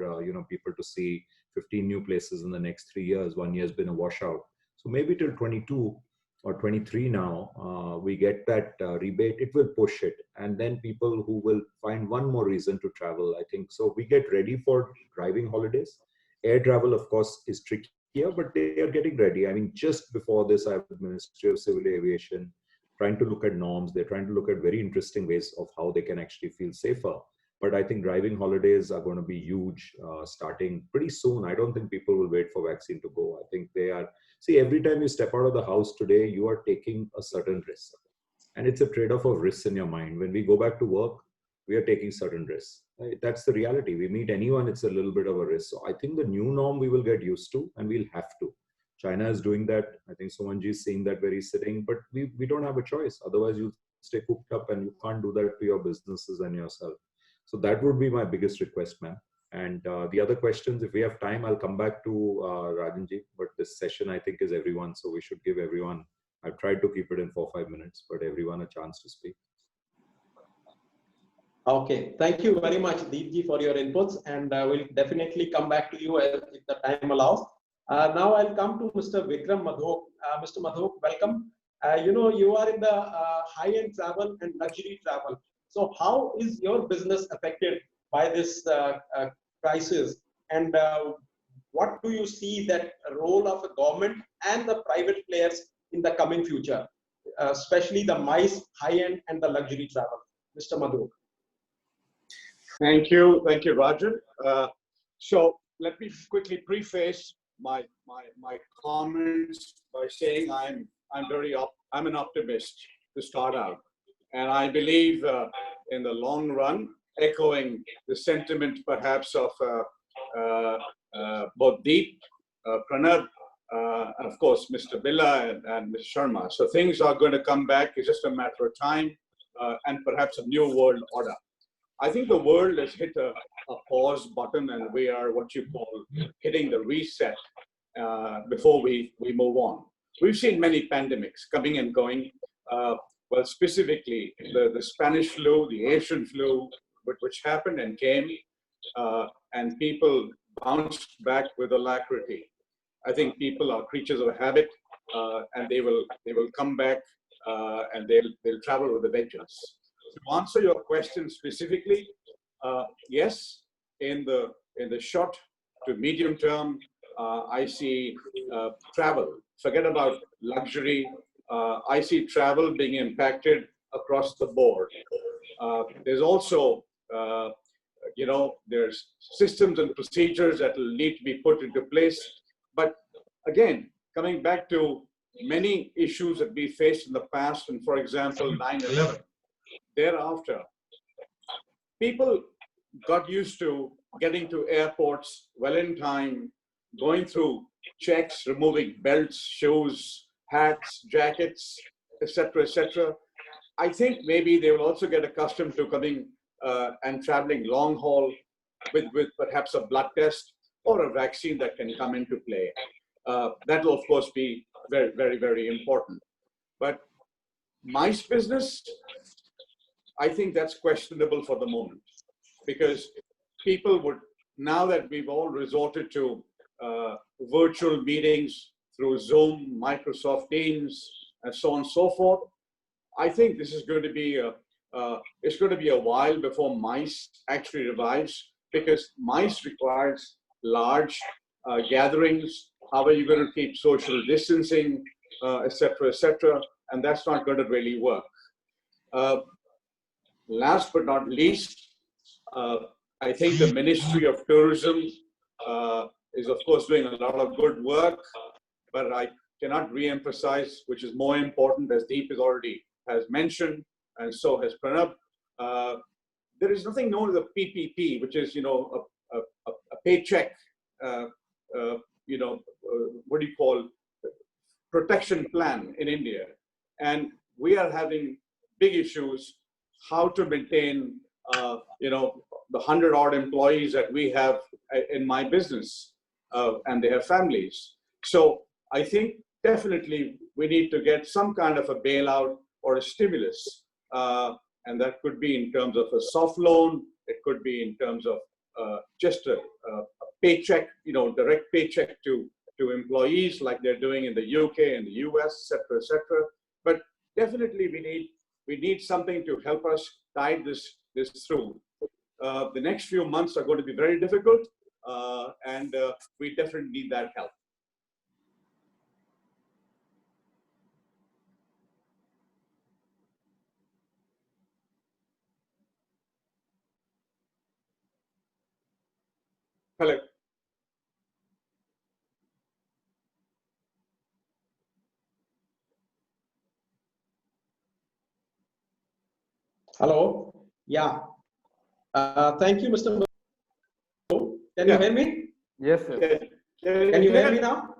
people to see 15 new places in the next 3 years. 1 year has been a washout. So maybe till 22 or 23 now, we get that rebate. It will push it, and then people who will find one more reason to travel, I think. So we get ready for driving holidays. Air travel, of course, is trickier, but they are getting ready. I mean, just before this, I have the Ministry of Civil Aviation trying to look at norms. They're trying to look at very interesting ways of how they can actually feel safer. But I think driving holidays are going to be huge starting pretty soon. I don't think people will wait for vaccine to go. I think they are. See, every time you step out of the house today, you are taking a certain risk. And it's a trade-off of risks in your mind. When we go back to work, we are taking certain risks. Right? That's the reality. We meet anyone, it's a little bit of a risk. So I think the new norm we will get used to, and we'll have to. China is doing that. I think Sumanji is seeing that very sitting, but we don't have a choice. Otherwise, you stay cooped up, and you can't do that to your businesses and yourself. So that would be my biggest request, ma'am. And the other questions, if we have time, I'll come back to Rajanji. But this session, I think, is everyone. So we should give everyone, I've tried to keep it in 4-5 minutes, but everyone a chance to speak. Okay, thank you very much, Deepji, for your inputs. And we'll definitely come back to you if the time allows. Now I'll come to Mr. Vikram Madhok. Mr. Madhok, welcome. You are in the high-end travel and luxury travel. So how is your business affected by this crisis? And what do you see that role of the government and the private players in the coming future, especially the MICE, high-end and the luxury travel? Mr. Madhok. Thank you, Rajan. So let me quickly preface my comments by saying I'm an optimist to start out. And I believe in the long run, echoing the sentiment perhaps of both Deep, Pranab, and of course, Mr. Billa and Ms. Sharma. So things are going to come back. It's just a matter of time and perhaps a new world order. I think the world has hit a pause button, and we are what you call hitting the reset before we move on. We've seen many pandemics coming and going. Well, specifically, the Spanish flu, the Asian flu, which happened and came, and people bounced back with alacrity. I think people are creatures of habit, and they will come back, and they'll travel with a vengeance. To answer your question specifically, yes, in the short to medium term, I see travel. Forget about luxury. I see travel being impacted across the board. There's also, there's systems and procedures that will need to be put into place. But again, coming back to many issues that we faced in the past, and for example, 9/11, thereafter, people got used to getting to airports well in time, going through checks, removing belts, shoes, hats, jackets, etc., etc. I think maybe they will also get accustomed to coming and traveling long haul with perhaps a blood test or a vaccine that can come into play. That will, of course, be very, very, very important. But MICE business, I think that's questionable for the moment, because people would, now that we've all resorted to virtual meetings through Zoom, Microsoft Teams, and so on and so forth, I think this is going to be it's going to be a while before MICE actually revives, because MICE requires large gatherings. How are you going to keep social distancing, etc., etc.? And that's not going to really work. Last but not least, I think the Ministry of Tourism is, of course, doing a lot of good work, but I cannot re-emphasize, which is more important, as Deep has mentioned, and so has Pranab. There is nothing known as a PPP, which is, a paycheck, what do you call, protection plan in India. And we are having big issues how to maintain, the 100-odd employees that we have in my business, and they have families. So I think definitely we need to get some kind of a bailout or a stimulus. And that could be in terms of a soft loan. It could be in terms of just a paycheck, direct paycheck to employees, like they're doing in the UK and the US, et cetera, But definitely we need something to help us tide this through. The next few months are going to be very difficult, and we definitely need that help. Hello. Hello. Yeah. Thank you, Mr. Can you hear me? Yes, sir. Can you hear me now?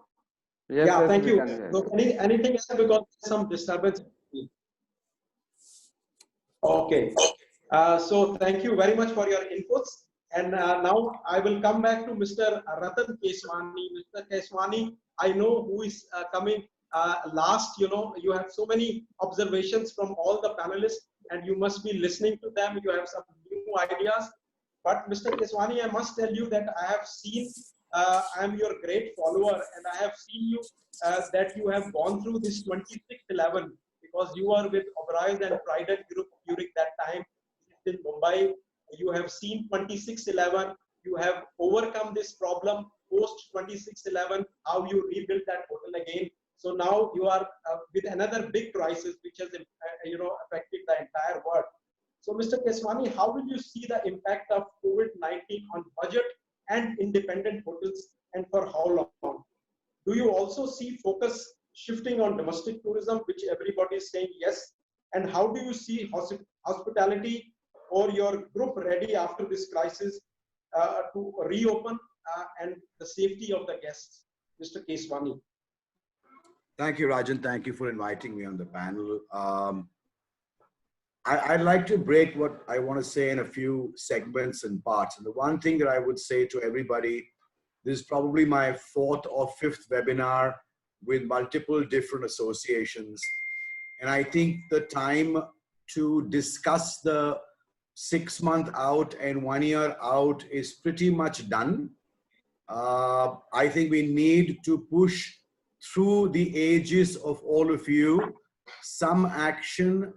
Yes, yeah, yes, thank you. So anything else, because some disturbance? Okay. So thank you very much for your inputs. And now I will come back to Mr. Ratan Keswani. Mr. Keswani, I know who is coming last. You have so many observations from all the panelists, and you must be listening to them. You have some new ideas. But Mr. Keswani, I must tell you that I have seen, I am your great follower, and I have seen you that you have gone through this 2611, because you are with Oberoi and Trident Group during that time in Mumbai. You have seen 2611. You have overcome this problem post 2611, how you rebuilt that hotel again. So now you are with another big crisis, which has affected the entire world. So Mr. Keswani, how will you see the impact of COVID-19 on budget and independent hotels, and for how long? Do you also see focus shifting on domestic tourism, which everybody is saying yes? And how do you see hospitality or your group ready after this crisis to reopen and the safety of the guests? Mr. Keswani. Thank you, Rajan. Thank you for inviting me on the panel. I'd like to break what I want to say in a few segments and parts. And the one thing that I would say to everybody, this is probably my 4th or 5th webinar with multiple different associations. And I think the time to discuss the 6-month out and 1 year out is pretty much done. I think we need to push through the ages of all of you some action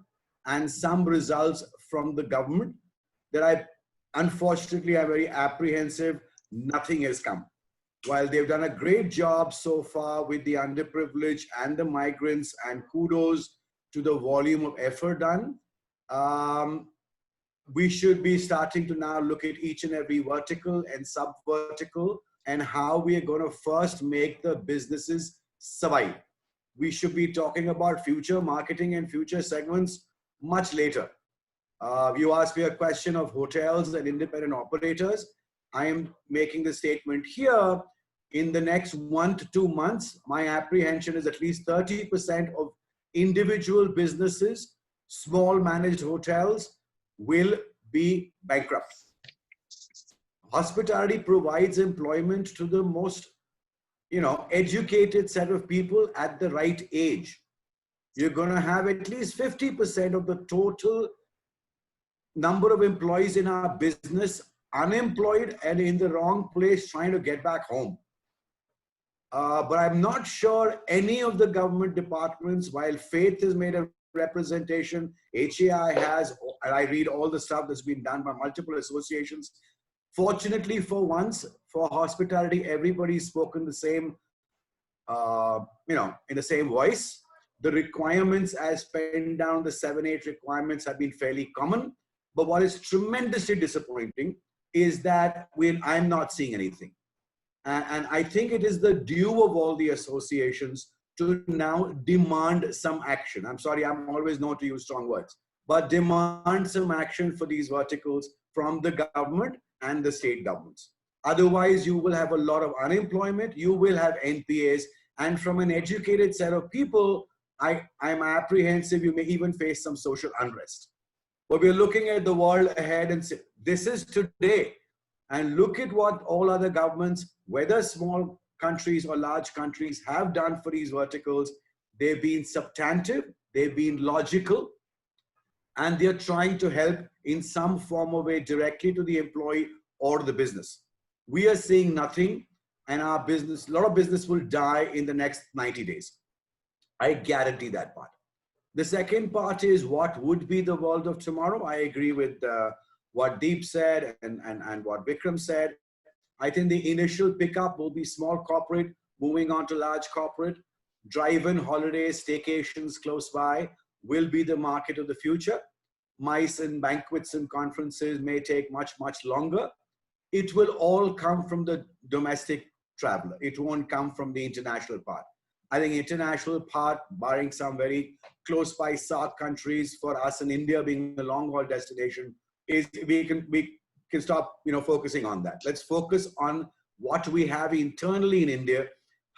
and some results from the government that unfortunately, I'm very apprehensive, nothing has come. While they've done a great job so far with the underprivileged and the migrants, and kudos to the volume of effort done, we should be starting to now look at each and every vertical and sub-vertical and how we are going to first make the businesses survive. We should be talking about future marketing and future segments much later. You asked me a question of hotels and independent operators. I am making the statement here. In the next 1 to 2 months, my apprehension is at least 30% of individual businesses, small managed hotels will be bankrupt. Hospitality provides employment to the most, educated set of people at the right age. You're going to have at least 50% of the total number of employees in our business unemployed and in the wrong place trying to get back home. But I'm not sure any of the government departments, while Faith has made a representation, HAI has, and I read all the stuff that's been done by multiple associations. Fortunately for once, for hospitality, everybody's spoken the same, in the same voice. The requirements as penned down, the 7-8 requirements have been fairly common. But what is tremendously disappointing is that I'm not seeing anything. And I think it is the due of all the associations to now demand some action. I'm sorry, I'm always known to use strong words, but demand some action for these verticals from the government and the state governments. Otherwise, you will have a lot of unemployment, you will have NPAs, and from an educated set of people, I'm apprehensive you may even face some social unrest. But we're looking at the world ahead and say, this is today. And look at what all other governments, whether small countries or large countries, have done for these verticals. They've been substantive, they've been logical, and they're trying to help in some form or way directly to the employee or the business. We are seeing nothing, and our business, a lot of business will die in the next 90 days. I guarantee that part. The second part is what would be the world of tomorrow. I agree with what Deep said and what Vikram said. I think the initial pickup will be small corporate, moving on to large corporate. Drive-in holidays, staycations close by will be the market of the future. MICE and banquets and conferences may take much, much longer. It will all come from the domestic traveler. It won't come from the international part. I think international part, barring some very close by South countries, for us in India being a long haul destination, is we can stop focusing on that. Let's focus on what we have internally in India.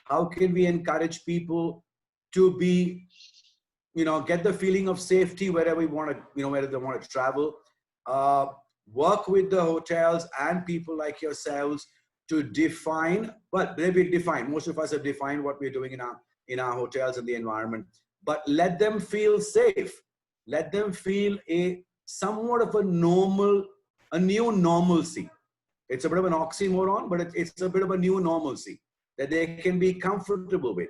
How can we encourage people to be, get the feeling of safety wherever we want to, whether they want to travel. Work with the hotels and people like yourselves to define, but maybe define, most of us have defined what we're doing in our hotels and the environment, but let them feel safe. Let them feel somewhat of a new normalcy. It's a bit of an oxymoron, but it's a bit of a new normalcy that they can be comfortable with.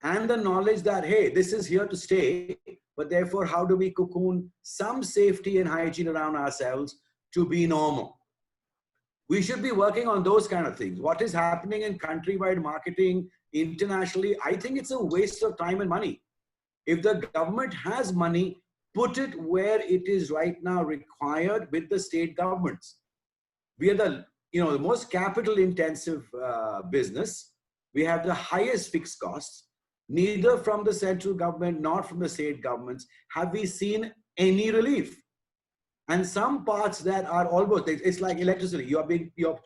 And the knowledge that, hey, this is here to stay, but therefore, how do we cocoon some safety and hygiene around ourselves to be normal? We should be working on those kind of things. What is happening in countrywide marketing internationally, I think it's a waste of time and money. If the government has money, put it where it is right now required with the state governments. We are the most capital intensive business. We have the highest fixed costs. Neither from the central government nor from the state governments have we seen any relief. And some parts that are almost, it's like electricity. You're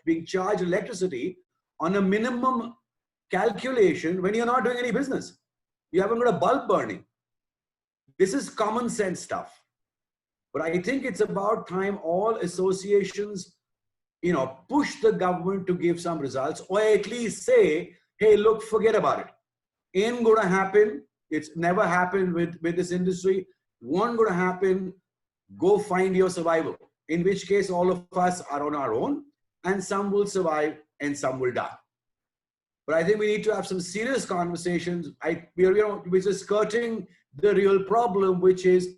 being charged electricity on a minimum calculation when you're not doing any business. You haven't got a bulb burning. This is common sense stuff. But I think it's about time all associations, push the government to give some results, or at least say, hey, look, forget about it. Ain't gonna happen. It's never happened with this industry. Won't gonna happen. Go find your survival. In which case, all of us are on our own, and some will survive and some will die. But I think we need to have some serious conversations. Which is skirting the real problem, which is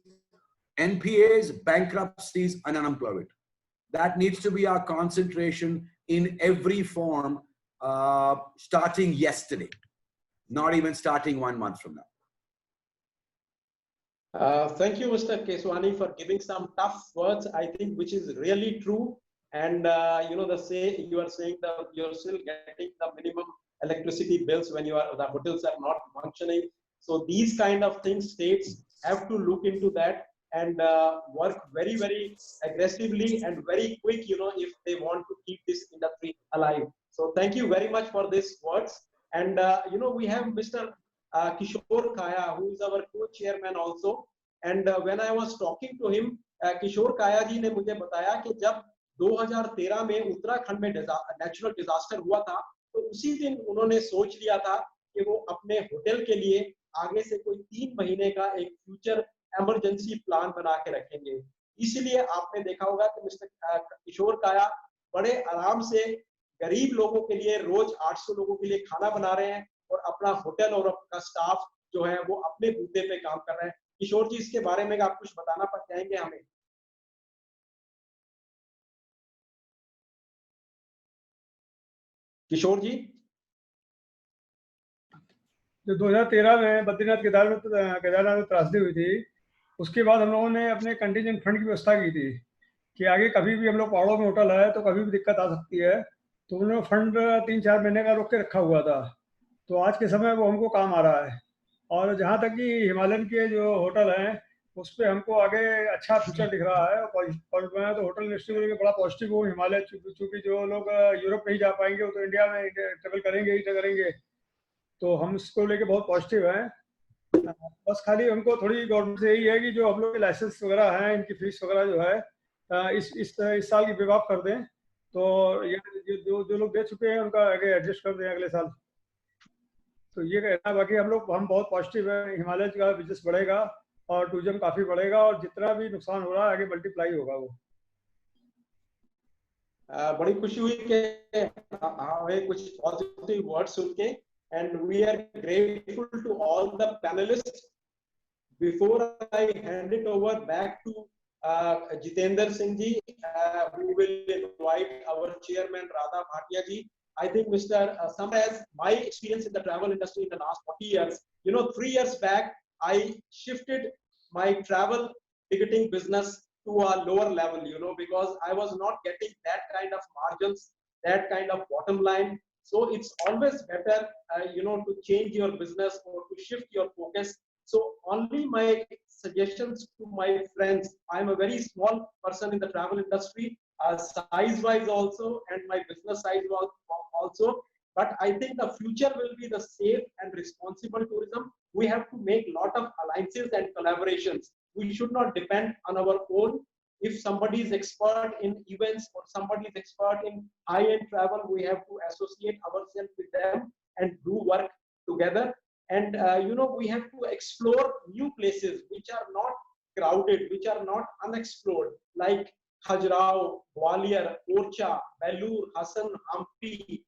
NPAs, bankruptcies, and unemployment. That needs to be our concentration in every form, starting yesterday, not even starting 1 month from now. Thank you, Mr. Keswani, for giving some tough words, I think, which is really true. And you are saying that you're still getting the minimum electricity bills when the hotels are not functioning. So these kind of things, states have to look into that. and work very, very aggressively and very quick, if they want to keep this industry alive. So thank you very much for these words. And, we have Mr. Kishore Kaya, who is our co-chairman also. And when I was talking to him, Kishore Kaya ji ने मुझे बताया कि जब 2013 में उत्तराखंड में natural disaster हुआ था, तो उसी दिन उन्होंने सोच लिया था कि वो अपने होटल के लिए आगे से कोई 3 महीने का एक फ्यूचर इमरजेंसी प्लान बना के रखेंगे। इसलिए आपने देखा होगा कि मिस्टर किशोर काया बड़े आराम से गरीब लोगों के लिए रोज 800 लोगों के लिए खाना बना रहे हैं और अपना होटल और अपना स्टाफ जो है वो अपने बूते पे काम कर रहे हैं। किशोर जी, इसके बारे में आप कुछ बताना चाहेंगे हमें? किशोर जी, जो 2013 में बद्रीनाथ केदारनाथ में त्रासदी हुई थी, उसके बाद हम लोगों ने अपने कंटीजेंट फंड की व्यवस्था की थी कि आगे कभी भी हम लोग पहाड़ों में होटल है तो कभी भी दिक्कत आ सकती है, तो उन्होंने फंड 3-4 महीने का रोक के रखा हुआ था। तो आज के समय वो हमको काम आ रहा है। और जहाँ तक कि हिमालयन के जो होटल हैं उस पर हमको आगे अच्छा फ्यूचर दिख रहा है। और मैं तो होटल इंडस्ट्री को लेकर बड़ा पॉजिटिव हूँ। हिमालय चूँकि जो लोग यूरोप नहीं जा पाएंगे वो तो इंडिया में ट्रेवल करेंगे ही करेंगे, तो हम इसको लेके बहुत पॉजिटिव हैं। बस खाली हमको थोड़ी गवर्नमेंट से यही है कि जो हम लोग के लाइसेंस वगैरह हैं, इनकी फीस वगैरह जो है इस साल की पे कर दें, तो ये जो लोग दे चुके हैं उनका आगे एडजस्ट कर दें अगले साल। तो ये कहना, बाकी हम बहुत पॉजिटिव है। हिमालय का बिजनेस बढ़ेगा और टूरिज्म काफी बढ़ेगा और जितना भी नुकसान हो रहा है आगे मल्टीप्लाई होगा वो। बड़ी खुशी हुई कि हमें कुछ पॉजिटिव वर्ड सुन के, and we are grateful to all the panelists. Before I hand it over back to Jitendra Singh ji, we will invite our chairman Radha Bhatia ji. I think Mr. Summarize my experience in the travel industry in the last 40 years. 3 years back, I shifted my travel ticketing business to a lower level, because I was not getting that kind of margins, that kind of bottom line. So it's always better, to change your business or to shift your focus. So only my suggestions to my friends. I'm a very small person in the travel industry, size-wise also, and my business size also. But I think the future will be the safe and responsible tourism. We have to make a lot of alliances and collaborations. We should not depend on our own. If somebody is expert in events or somebody is expert in high-end travel, we have to associate ourselves with them and do work together. And, we have to explore new places which are not crowded, which are not unexplored, like Khajuraho, Gwalior, Orcha, Belur, Hassan, Hampi,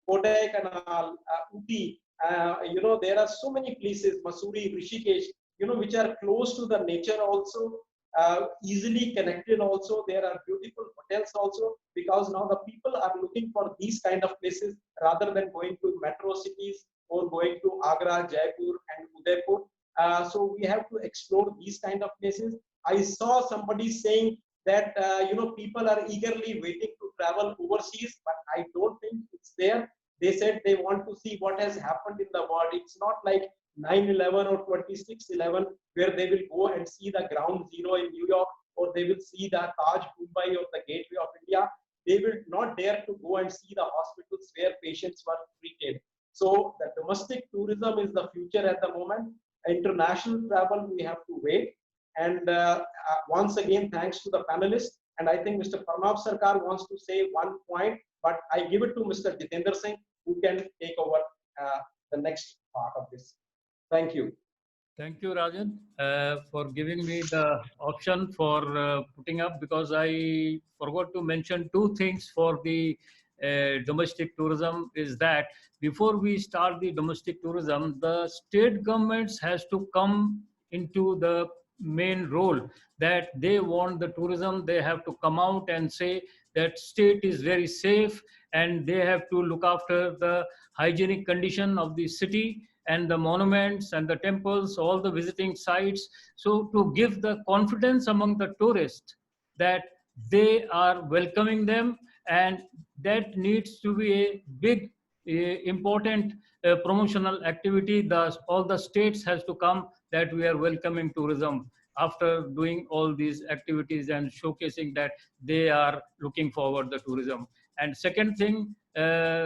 Kodaikanal, Uti. There are so many places, Mussoorie, Rishikesh, which are close to the nature also. Easily connected also. There are beautiful hotels also, because now the people are looking for these kind of places rather than going to metro cities or going to Agra, Jaipur and Udaipur. So we have to explore these kind of places. I saw somebody saying that people are eagerly waiting to travel overseas, but I don't think it's there. They said they want to see what has happened in the world. It's not like 9/11 or 26/11, where they will go and see the ground zero in New York, or they will see the Taj Mumbai or the Gateway of India. They will not dare to go and see the hospitals where patients were treated. So the domestic tourism is the future at the moment. International travel, we have to wait. And once again, thanks to the panelists. And I think Mr. Pranav Sarkar wants to say one point, but I give it to Mr. Jitendra Singh, who can take over the next part of this. Thank you. Thank you, Rajan, for giving me the option for putting up, because I forgot to mention 2 things for the domestic tourism. Is that before we start the domestic tourism, the state governments has to come into the main role, that they want the tourism. They have to come out and say that state is very safe, and they have to look after the hygienic condition of the city and the monuments and the temples, all the visiting sites. So to give the confidence among the tourists that they are welcoming them, and that needs to be a big, important promotional activity. All the states has to come that we are welcoming tourism. after doing all these activities and showcasing that they are looking forward to tourism. And second thing,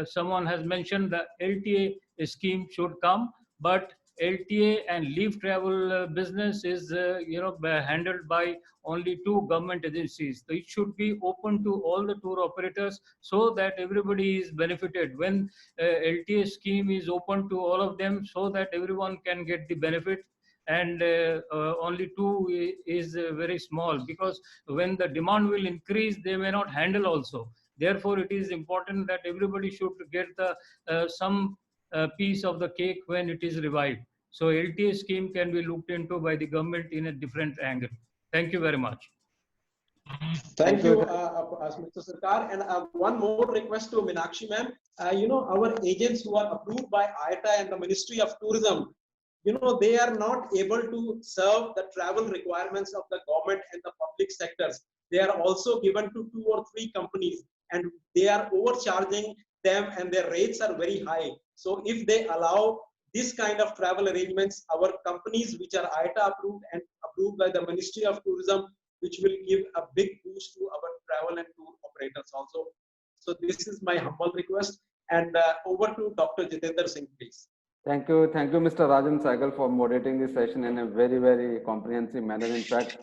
someone has mentioned the LTA scheme should come, but LTA and leave travel business is handled by only two government agencies. So it should be open to all the tour operators so that everybody is benefited. When LTA scheme is open to all of them, so that everyone can get the benefit, and only two is very small, because when the demand will increase, they may not handle also. Therefore, it is important that everybody should get the some piece of the cake when it is revived. So LTA scheme can be looked into by the government in a different angle. Thank you very much. Thank you, Mr. Sarkar. And one more request to Meenakshi ma'am. Our agents who are approved by IATA and the Ministry of Tourism, they are not able to serve the travel requirements of the government and the public sectors. They are also given to 2 or 3 companies, and they are overcharging them, and their rates are very high. So if they allow this kind of travel arrangements, our companies which are IATA approved and approved by the Ministry of Tourism, which will give a big boost to our travel and tour operators also. So this is my humble request. And over to Dr. Jitendra Singh, please. Thank you, Mr. Rajan Sehgal, for moderating this session in a very, very comprehensive manner. In fact,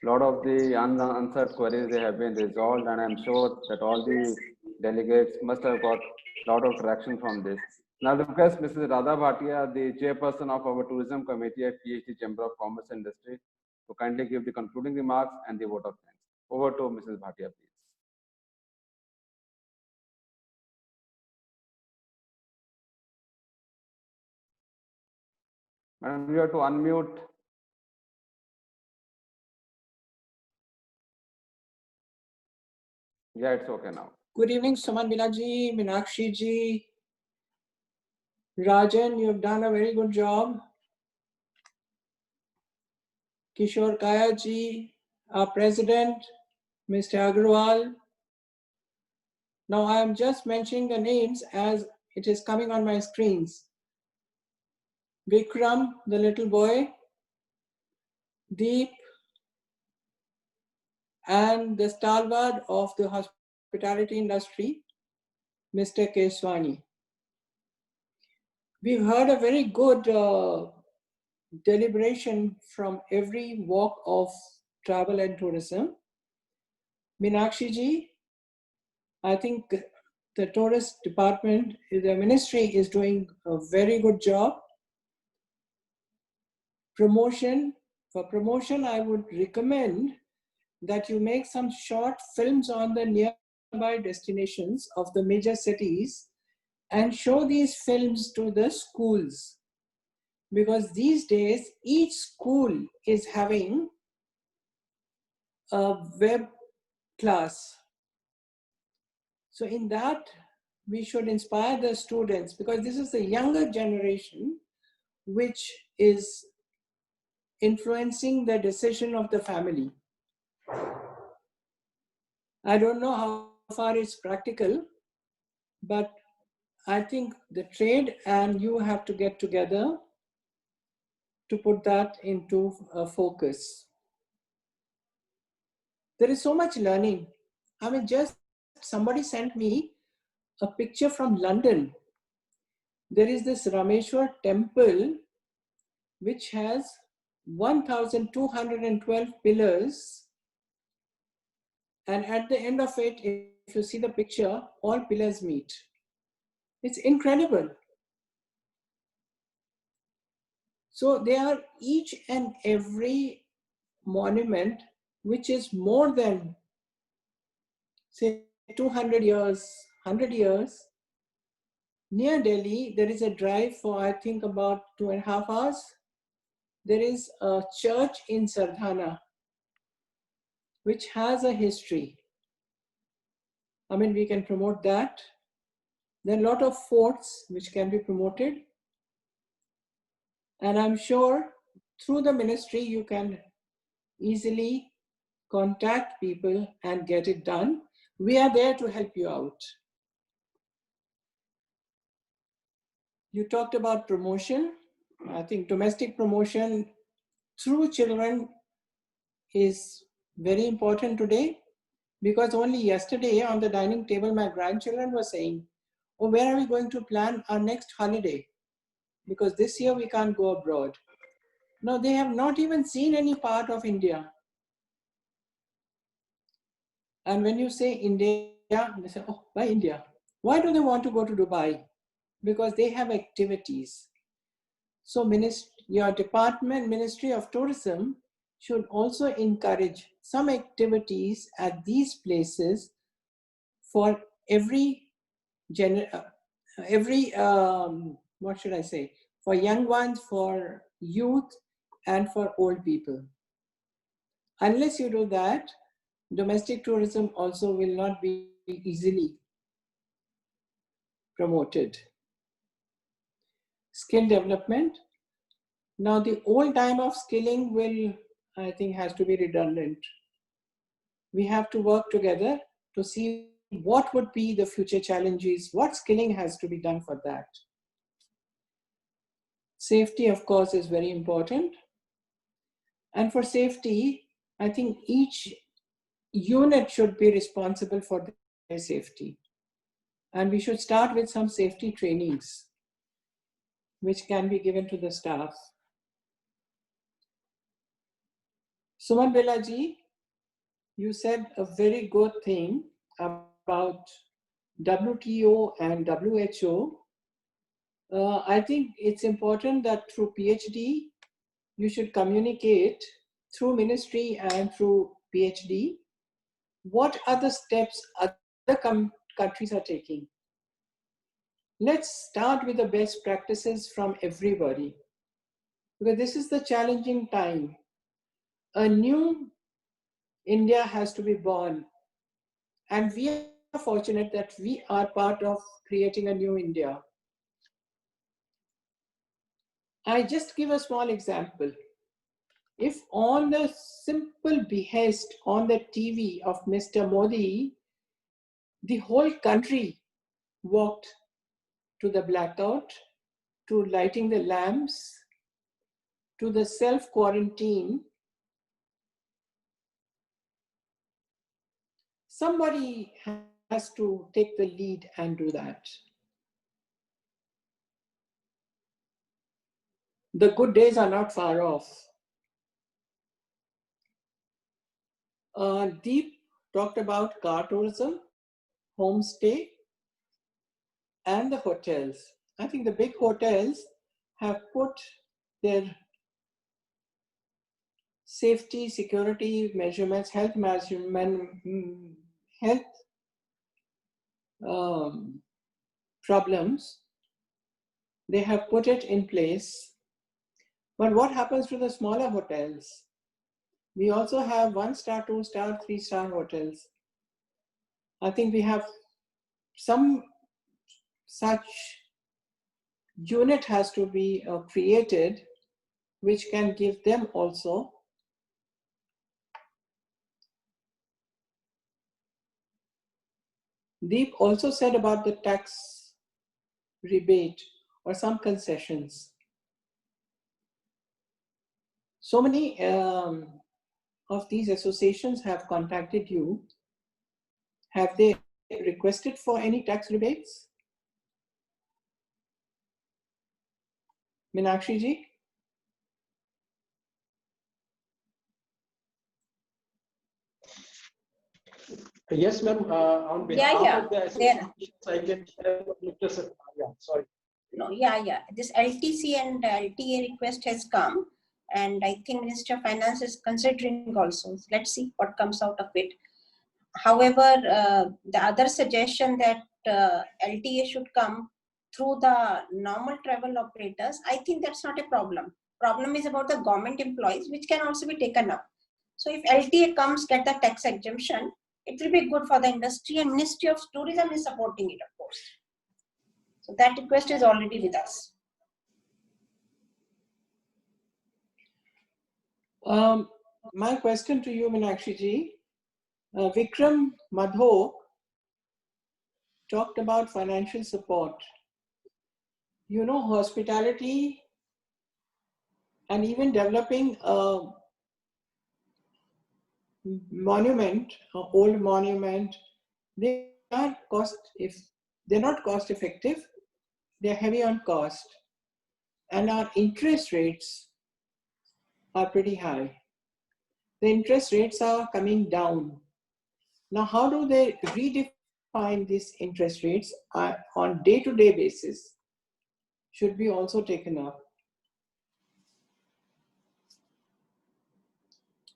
a lot of the unanswered queries, they have been resolved, and I'm sure that all the delegates must have got a lot of traction from this. Now, request Mrs. Radha Bhatia, the chairperson of our tourism committee at PhD Chamber of Commerce and Industry, to kindly give the concluding remarks and the vote of thanks. Over to Mrs. Bhatia, please. Madam, you have to unmute. Yeah, it's okay now. Good evening, Suman Bila ji, Meenakshi ji, Rajan, you have done a very good job. Kishore Kaya ji, our president, Mr. Agarwal. Now I am just mentioning the names as it is coming on my screens. Vikram, the little boy, Deep, and the stalwart of the hospitality industry, Mr. Keswani. We've heard a very good deliberation from every walk of travel and tourism. Meenakshi ji, I think the tourist department, the ministry is doing a very good job. For promotion, I would recommend that you make some short films on the nearby destinations of the major cities and show these films to the schools. Because these days, each school is having a web class. So in that, we should inspire the students, because this is the younger generation which is influencing the decision of the family. I don't know how far it's practical, but I think the trade and you have to get together to put that into focus. There is so much learning. I mean, just somebody sent me a picture from London. There is this Rameshwar temple which has 1,212 pillars, and at the end of it, if you see the picture, all pillars meet. It's incredible. So they are each and every monument which is more than, say, 200 years, 100 years. Near Delhi, there is a drive for, I think, about 2.5 hours. There is a church in Sardhana, which has a history. I mean, we can promote that. There are a lot of forts which can be promoted. And I'm sure through the ministry, you can easily contact people and get it done. We are there to help you out. You talked about promotion. I think domestic promotion through children is very important today, because only yesterday on the dining table, my grandchildren were saying, oh, where are we going to plan our next holiday? Because this year we can't go abroad. No, they have not even seen any part of India. And when you say India, they say, oh, why India? Why do they want to go to Dubai? Because they have activities. So your department, Ministry of Tourism, should also encourage some activities at these places for every what should I say, for young ones, for youth, and for old people. Unless you do that, domestic tourism also will not be easily promoted. Skill development. Now the old time of skilling will, I think, has to be redundant. We have to work together to see what would be the future challenges, what skilling has to be done for that. Safety, of course, is very important. And for safety, I think each unit should be responsible for their safety. And we should start with some safety trainings, which can be given to the staff. Suman Billa ji, you said a very good thing about WTO and WHO. I think it's important that through PhD, you should communicate through ministry and through PhD. What are the steps other countries are taking? Let's start with the best practices from everybody, because this is the challenging time. A new India has to be born, and we are fortunate that we are part of creating a new India. I just give a small example. If on the simple behest on the TV of Mr. Modi, the whole country walked to the blackout, to lighting the lamps, to the self-quarantine, somebody has to take the lead and do that. The good days are not far off. Deep talked about car tourism, homestay, and the hotels. I think the big hotels have put their safety, security measurements, health problems. They have put it in place. But what happens to the smaller hotels? We also have 1-star, 2-star, 3-star hotels. I think we have some such unit has to be created, which can give them also Deep also said about the tax rebate or some concessions. So many of these associations have contacted you. Have they requested for any tax rebates? Meenakshi ji? Yes, ma'am. On behalf of the associations, I can share sorry. No, this LTC and LTA request has come, and I think Minister of Finance is considering also. Let's see what comes out of it. However, the other suggestion that LTA should come through the normal travel operators, I think that's not a problem. Problem is about the government employees, which can also be taken up. So if LTA comes, get the tax exemption, it will be good for the industry, and Ministry of Tourism is supporting it, of course. So that request is already with us. My question to you, Meenakshi ji, Vikram Madho talked about financial support. You know, hospitality and even developing a monument, old monument, they are they're not cost effective, they're heavy on cost. And our interest rates are pretty high. The interest rates are coming down. Now, how do they redefine these interest rates on day-to-day basis should be also taken up.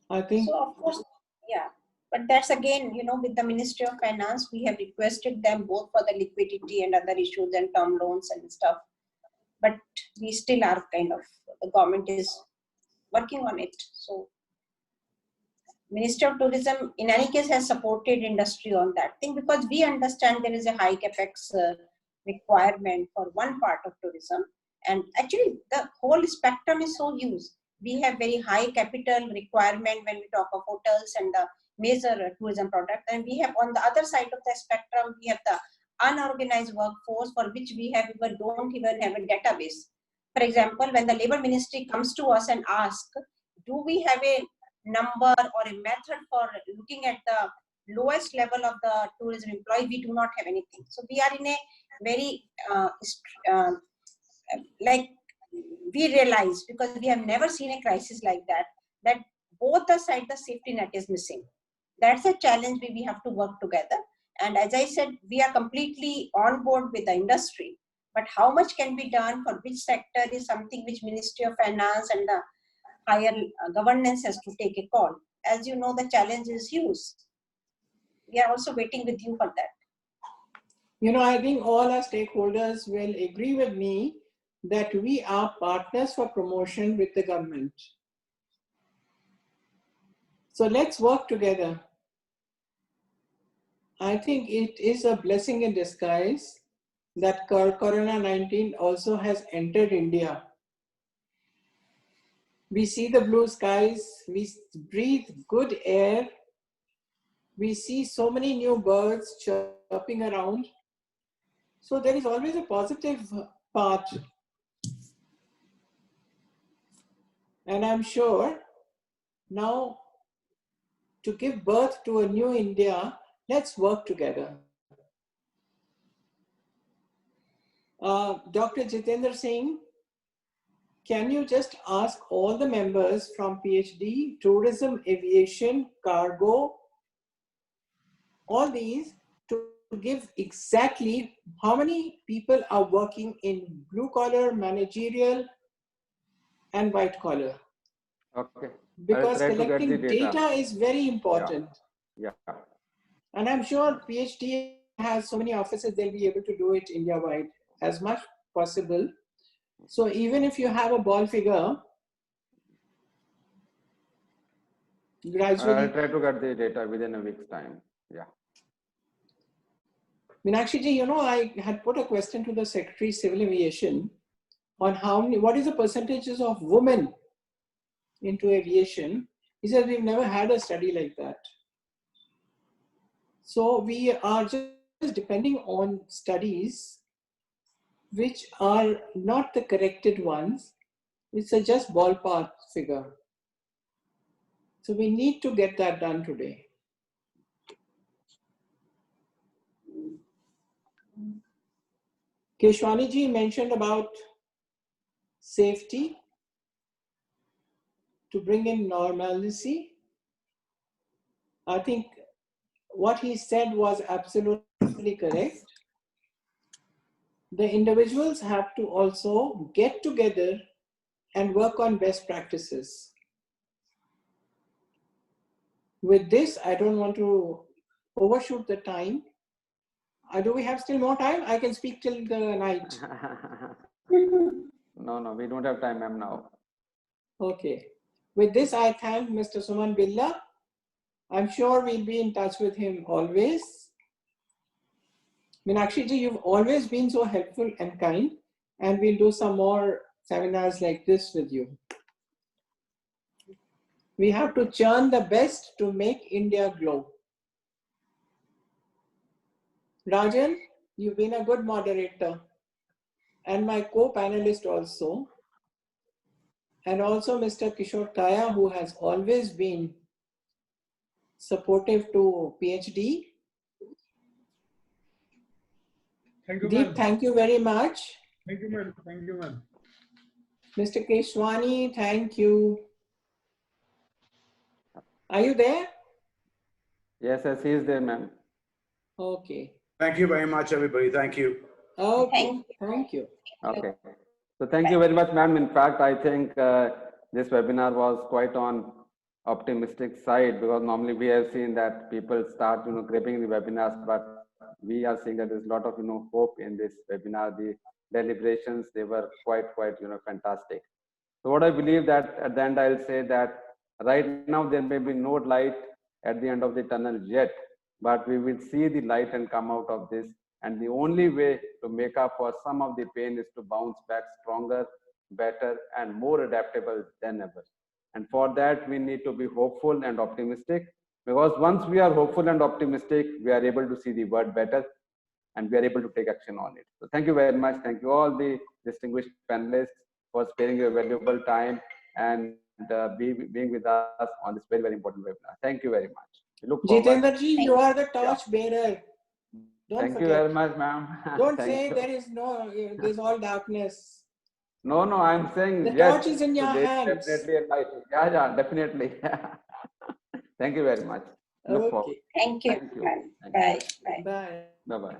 I think. So of course, yeah. But that's again, you know, with the Ministry of Finance, we have requested them both for the liquidity and other issues and term loans and stuff. But we still are kind of, the government is working on it. So Ministry of Tourism in any case has supported industry on that thing, because we understand there is a high capex requirement for one part of tourism. And actually the whole spectrum is so huge. We have very high capital requirement when we talk of hotels and the major tourism product. And we have on the other side of the spectrum, we have the unorganized workforce for which we don't even have a database. For example, when the Labor Ministry comes to us and asks, do we have a number or a method for looking at the lowest level of the tourism employee, we do not have anything. So we are in a very, like we realize, because we have never seen a crisis like that, that both the sides, the safety net is missing. That's a challenge we have to work together. And as I said, we are completely on board with the industry, but how much can be done for which sector is something which Ministry of Finance and the higher governance has to take a call. As you know, the challenge is huge. We are also waiting with you for that. You know, I think all our stakeholders will agree with me that we are partners for promotion with the government. So let's work together. I think it is a blessing in disguise that Corona-19 also has entered India. We see the blue skies, we breathe good air, we see so many new birds chirping around. So there is always a positive part. And I'm sure now to give birth to a new India, let's work together. Dr. Jitendra Singh, can you just ask all the members from PhD, tourism, aviation, cargo, all these to give exactly how many people are working in blue collar, managerial, and white collar? Okay. Because collecting data is very important. Yeah. And I'm sure PhD has so many offices, they'll be able to do it India-wide as much possible. So even if you have a ball figure, gradually. I'll try to get the data within a week's time. Yeah. Meenakshi ji, you know, I had put a question to the Secretary Civil Aviation on what is the percentages of women into aviation. He said we've never had a study like that. So we are just depending on studies which are not the corrected ones. It's a just ballpark figure. So we need to get that done today. Keshwani ji mentioned about safety to bring in normalcy. I think what he said was absolutely correct. The individuals have to also get together and work on best practices. With this, I don't want to overshoot the time. Do we have still more time? I can speak till the night. No, we don't have time, ma'am, now. Okay. With this, I thank Mr. Suman Billa. I'm sure we'll be in touch with him always. Meenakshi ji, you've always been so helpful and kind, and we'll do some more seminars like this with you. We have to churn the best to make India glow. Rajan, you've been a good moderator and my co-panelist also. And also Mr. Kishore Kaya, who has always been supportive to PhD. Thank you, Deep, ma'am. thank you very much. Thank you, ma'am. Thank you, ma'am. Mr. Keshwani, thank you. Are you there? Yes, yes, he is there, ma'am. Okay. Thank you very much, everybody. Thank you. Okay. Thank you. Okay. So thank you very much, ma'am. In fact, I think this webinar was quite on optimistic side, because normally we have seen that people start, gripping the webinars, but we are seeing that there's a lot of, hope in this webinar. The deliberations, they were quite, fantastic. So what I believe that at the end, I'll say that right now there may be no light at the end of the tunnel yet, but we will see the light and come out of this. And the only way to make up for some of the pain is to bounce back stronger, better, and more adaptable than ever. And for that, we need to be hopeful and optimistic, because once we are hopeful and optimistic, we are able to see the world better and we are able to take action on it. So thank you very much. Thank you all the distinguished panelists for sparing your valuable time and being with us on this very, very important webinar. Thank you very much. We look forward. Jitendra ji, you are the torch bearer. Don't Thank forget. you very much, ma'am. Don't Thank say you. there's all darkness. No, I'm saying the yes. torch is in your hands. Definitely a light. Yeah, definitely. Thank you very much. Look forward. Thank you. Thank you. Bye. Bye. Bye-bye.